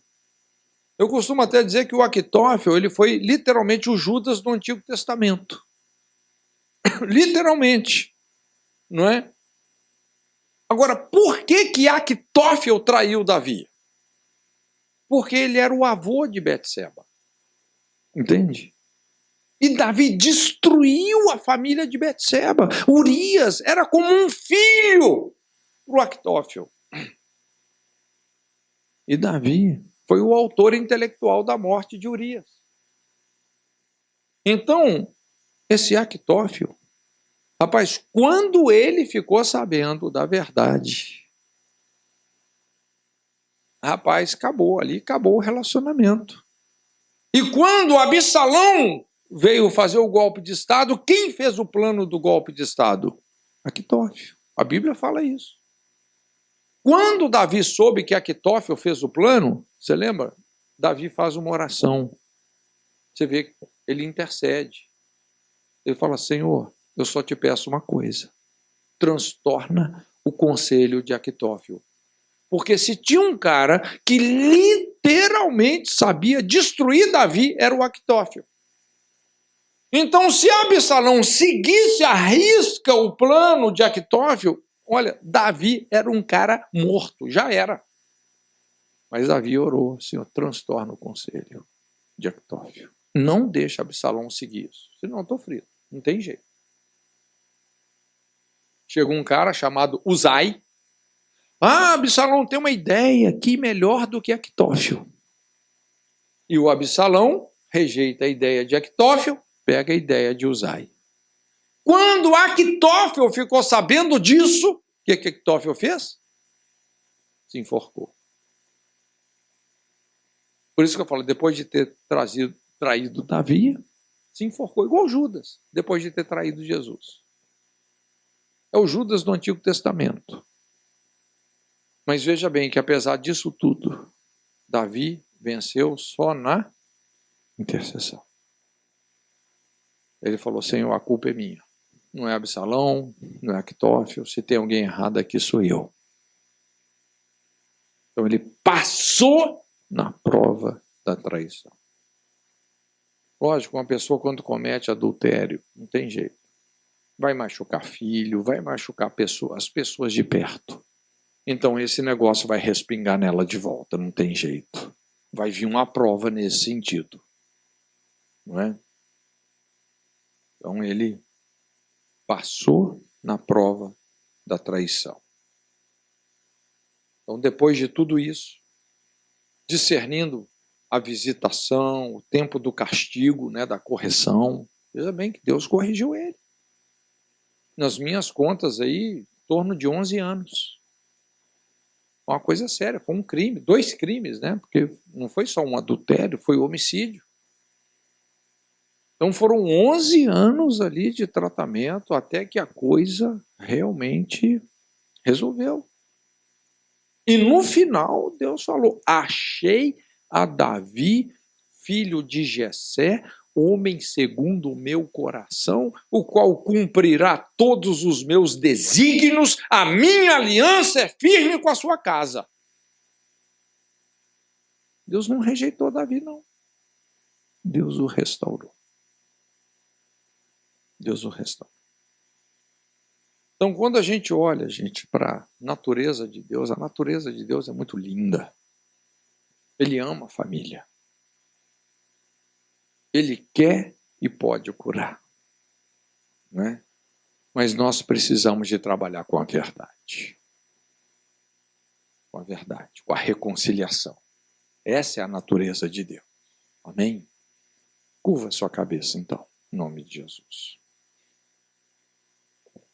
Eu costumo até dizer que o Actófel, ele foi literalmente o Judas do Antigo Testamento. Literalmente. Não é? Agora, por que Actófel traiu Davi? Porque ele era o avô de Betseba. Entende? E Davi destruiu a família de Betseba. Urias era como um filho para o Actófel. E Davi foi o autor intelectual da morte de Urias. Então, esse Actófel, rapaz, quando ele ficou sabendo da verdade, Rapaz, acabou ali, acabou o relacionamento. E quando Absalão veio fazer o golpe de Estado, quem fez o plano do golpe de Estado? Aquitófel. A Bíblia fala isso. Quando Davi soube que Aquitófel fez o plano, você lembra? Davi faz uma oração. Você vê que ele intercede. Ele fala, Senhor, eu só te peço uma coisa. Transtorna o conselho de Aquitófel. Porque se tinha um cara que literalmente sabia destruir Davi, era o Aquitófel. Então, se Absalão seguisse à risca o plano de Aquitófel, olha, Davi era um cara morto, já era. Mas Davi orou, Senhor, transtorna o conselho de Aquitófel. Não deixa Absalão seguir isso, senão eu estou frito, não tem jeito. Chegou um cara chamado Uzai. Absalão tem uma ideia aqui melhor do que Aquitófel. E o Absalão rejeita a ideia de Aquitófel, pega a ideia de Uzai. Quando Aquitófel ficou sabendo disso, o que Aquitófel fez? Se enforcou. Por isso que eu falo, depois de ter traído Davi, se enforcou, igual Judas, depois de ter traído Jesus. É o Judas do Antigo Testamento. Mas veja bem que apesar disso tudo, Davi venceu só na intercessão. Ele falou, Senhor, a culpa é minha. Não é Absalão, não é Aquitófel, se tem alguém errado aqui sou eu. Então ele passou na prova da traição. Lógico, uma pessoa quando comete adultério, não tem jeito. Vai machucar filho, vai machucar as pessoas de perto. Então esse negócio vai respingar nela de volta, não tem jeito. Vai vir uma prova nesse sentido. Não é? Então ele passou na prova da traição. Então depois de tudo isso, discernindo a visitação, o tempo do castigo, né, da correção, veja bem que Deus corrigiu ele. Nas minhas contas aí, em torno de 11 anos. Uma coisa séria, foi um crime, 2 crimes, né? Porque não foi só um adultério, foi homicídio. Então foram 11 anos ali de tratamento até que a coisa realmente resolveu. E no final Deus falou, achei a Davi, filho de Jessé, homem segundo o meu coração, o qual cumprirá todos os meus desígnios, a minha aliança é firme com a sua casa. Deus não rejeitou Davi, não. Deus o restaurou. Deus o restaurou. Então, quando a gente olha, gente, para a natureza de Deus, a natureza de Deus é muito linda. Ele ama a família. Ele quer e pode curar. Não é? Mas nós precisamos de trabalhar com a verdade. Com a verdade, com a reconciliação. Essa é a natureza de Deus. Amém? Curva sua cabeça, então, em nome de Jesus.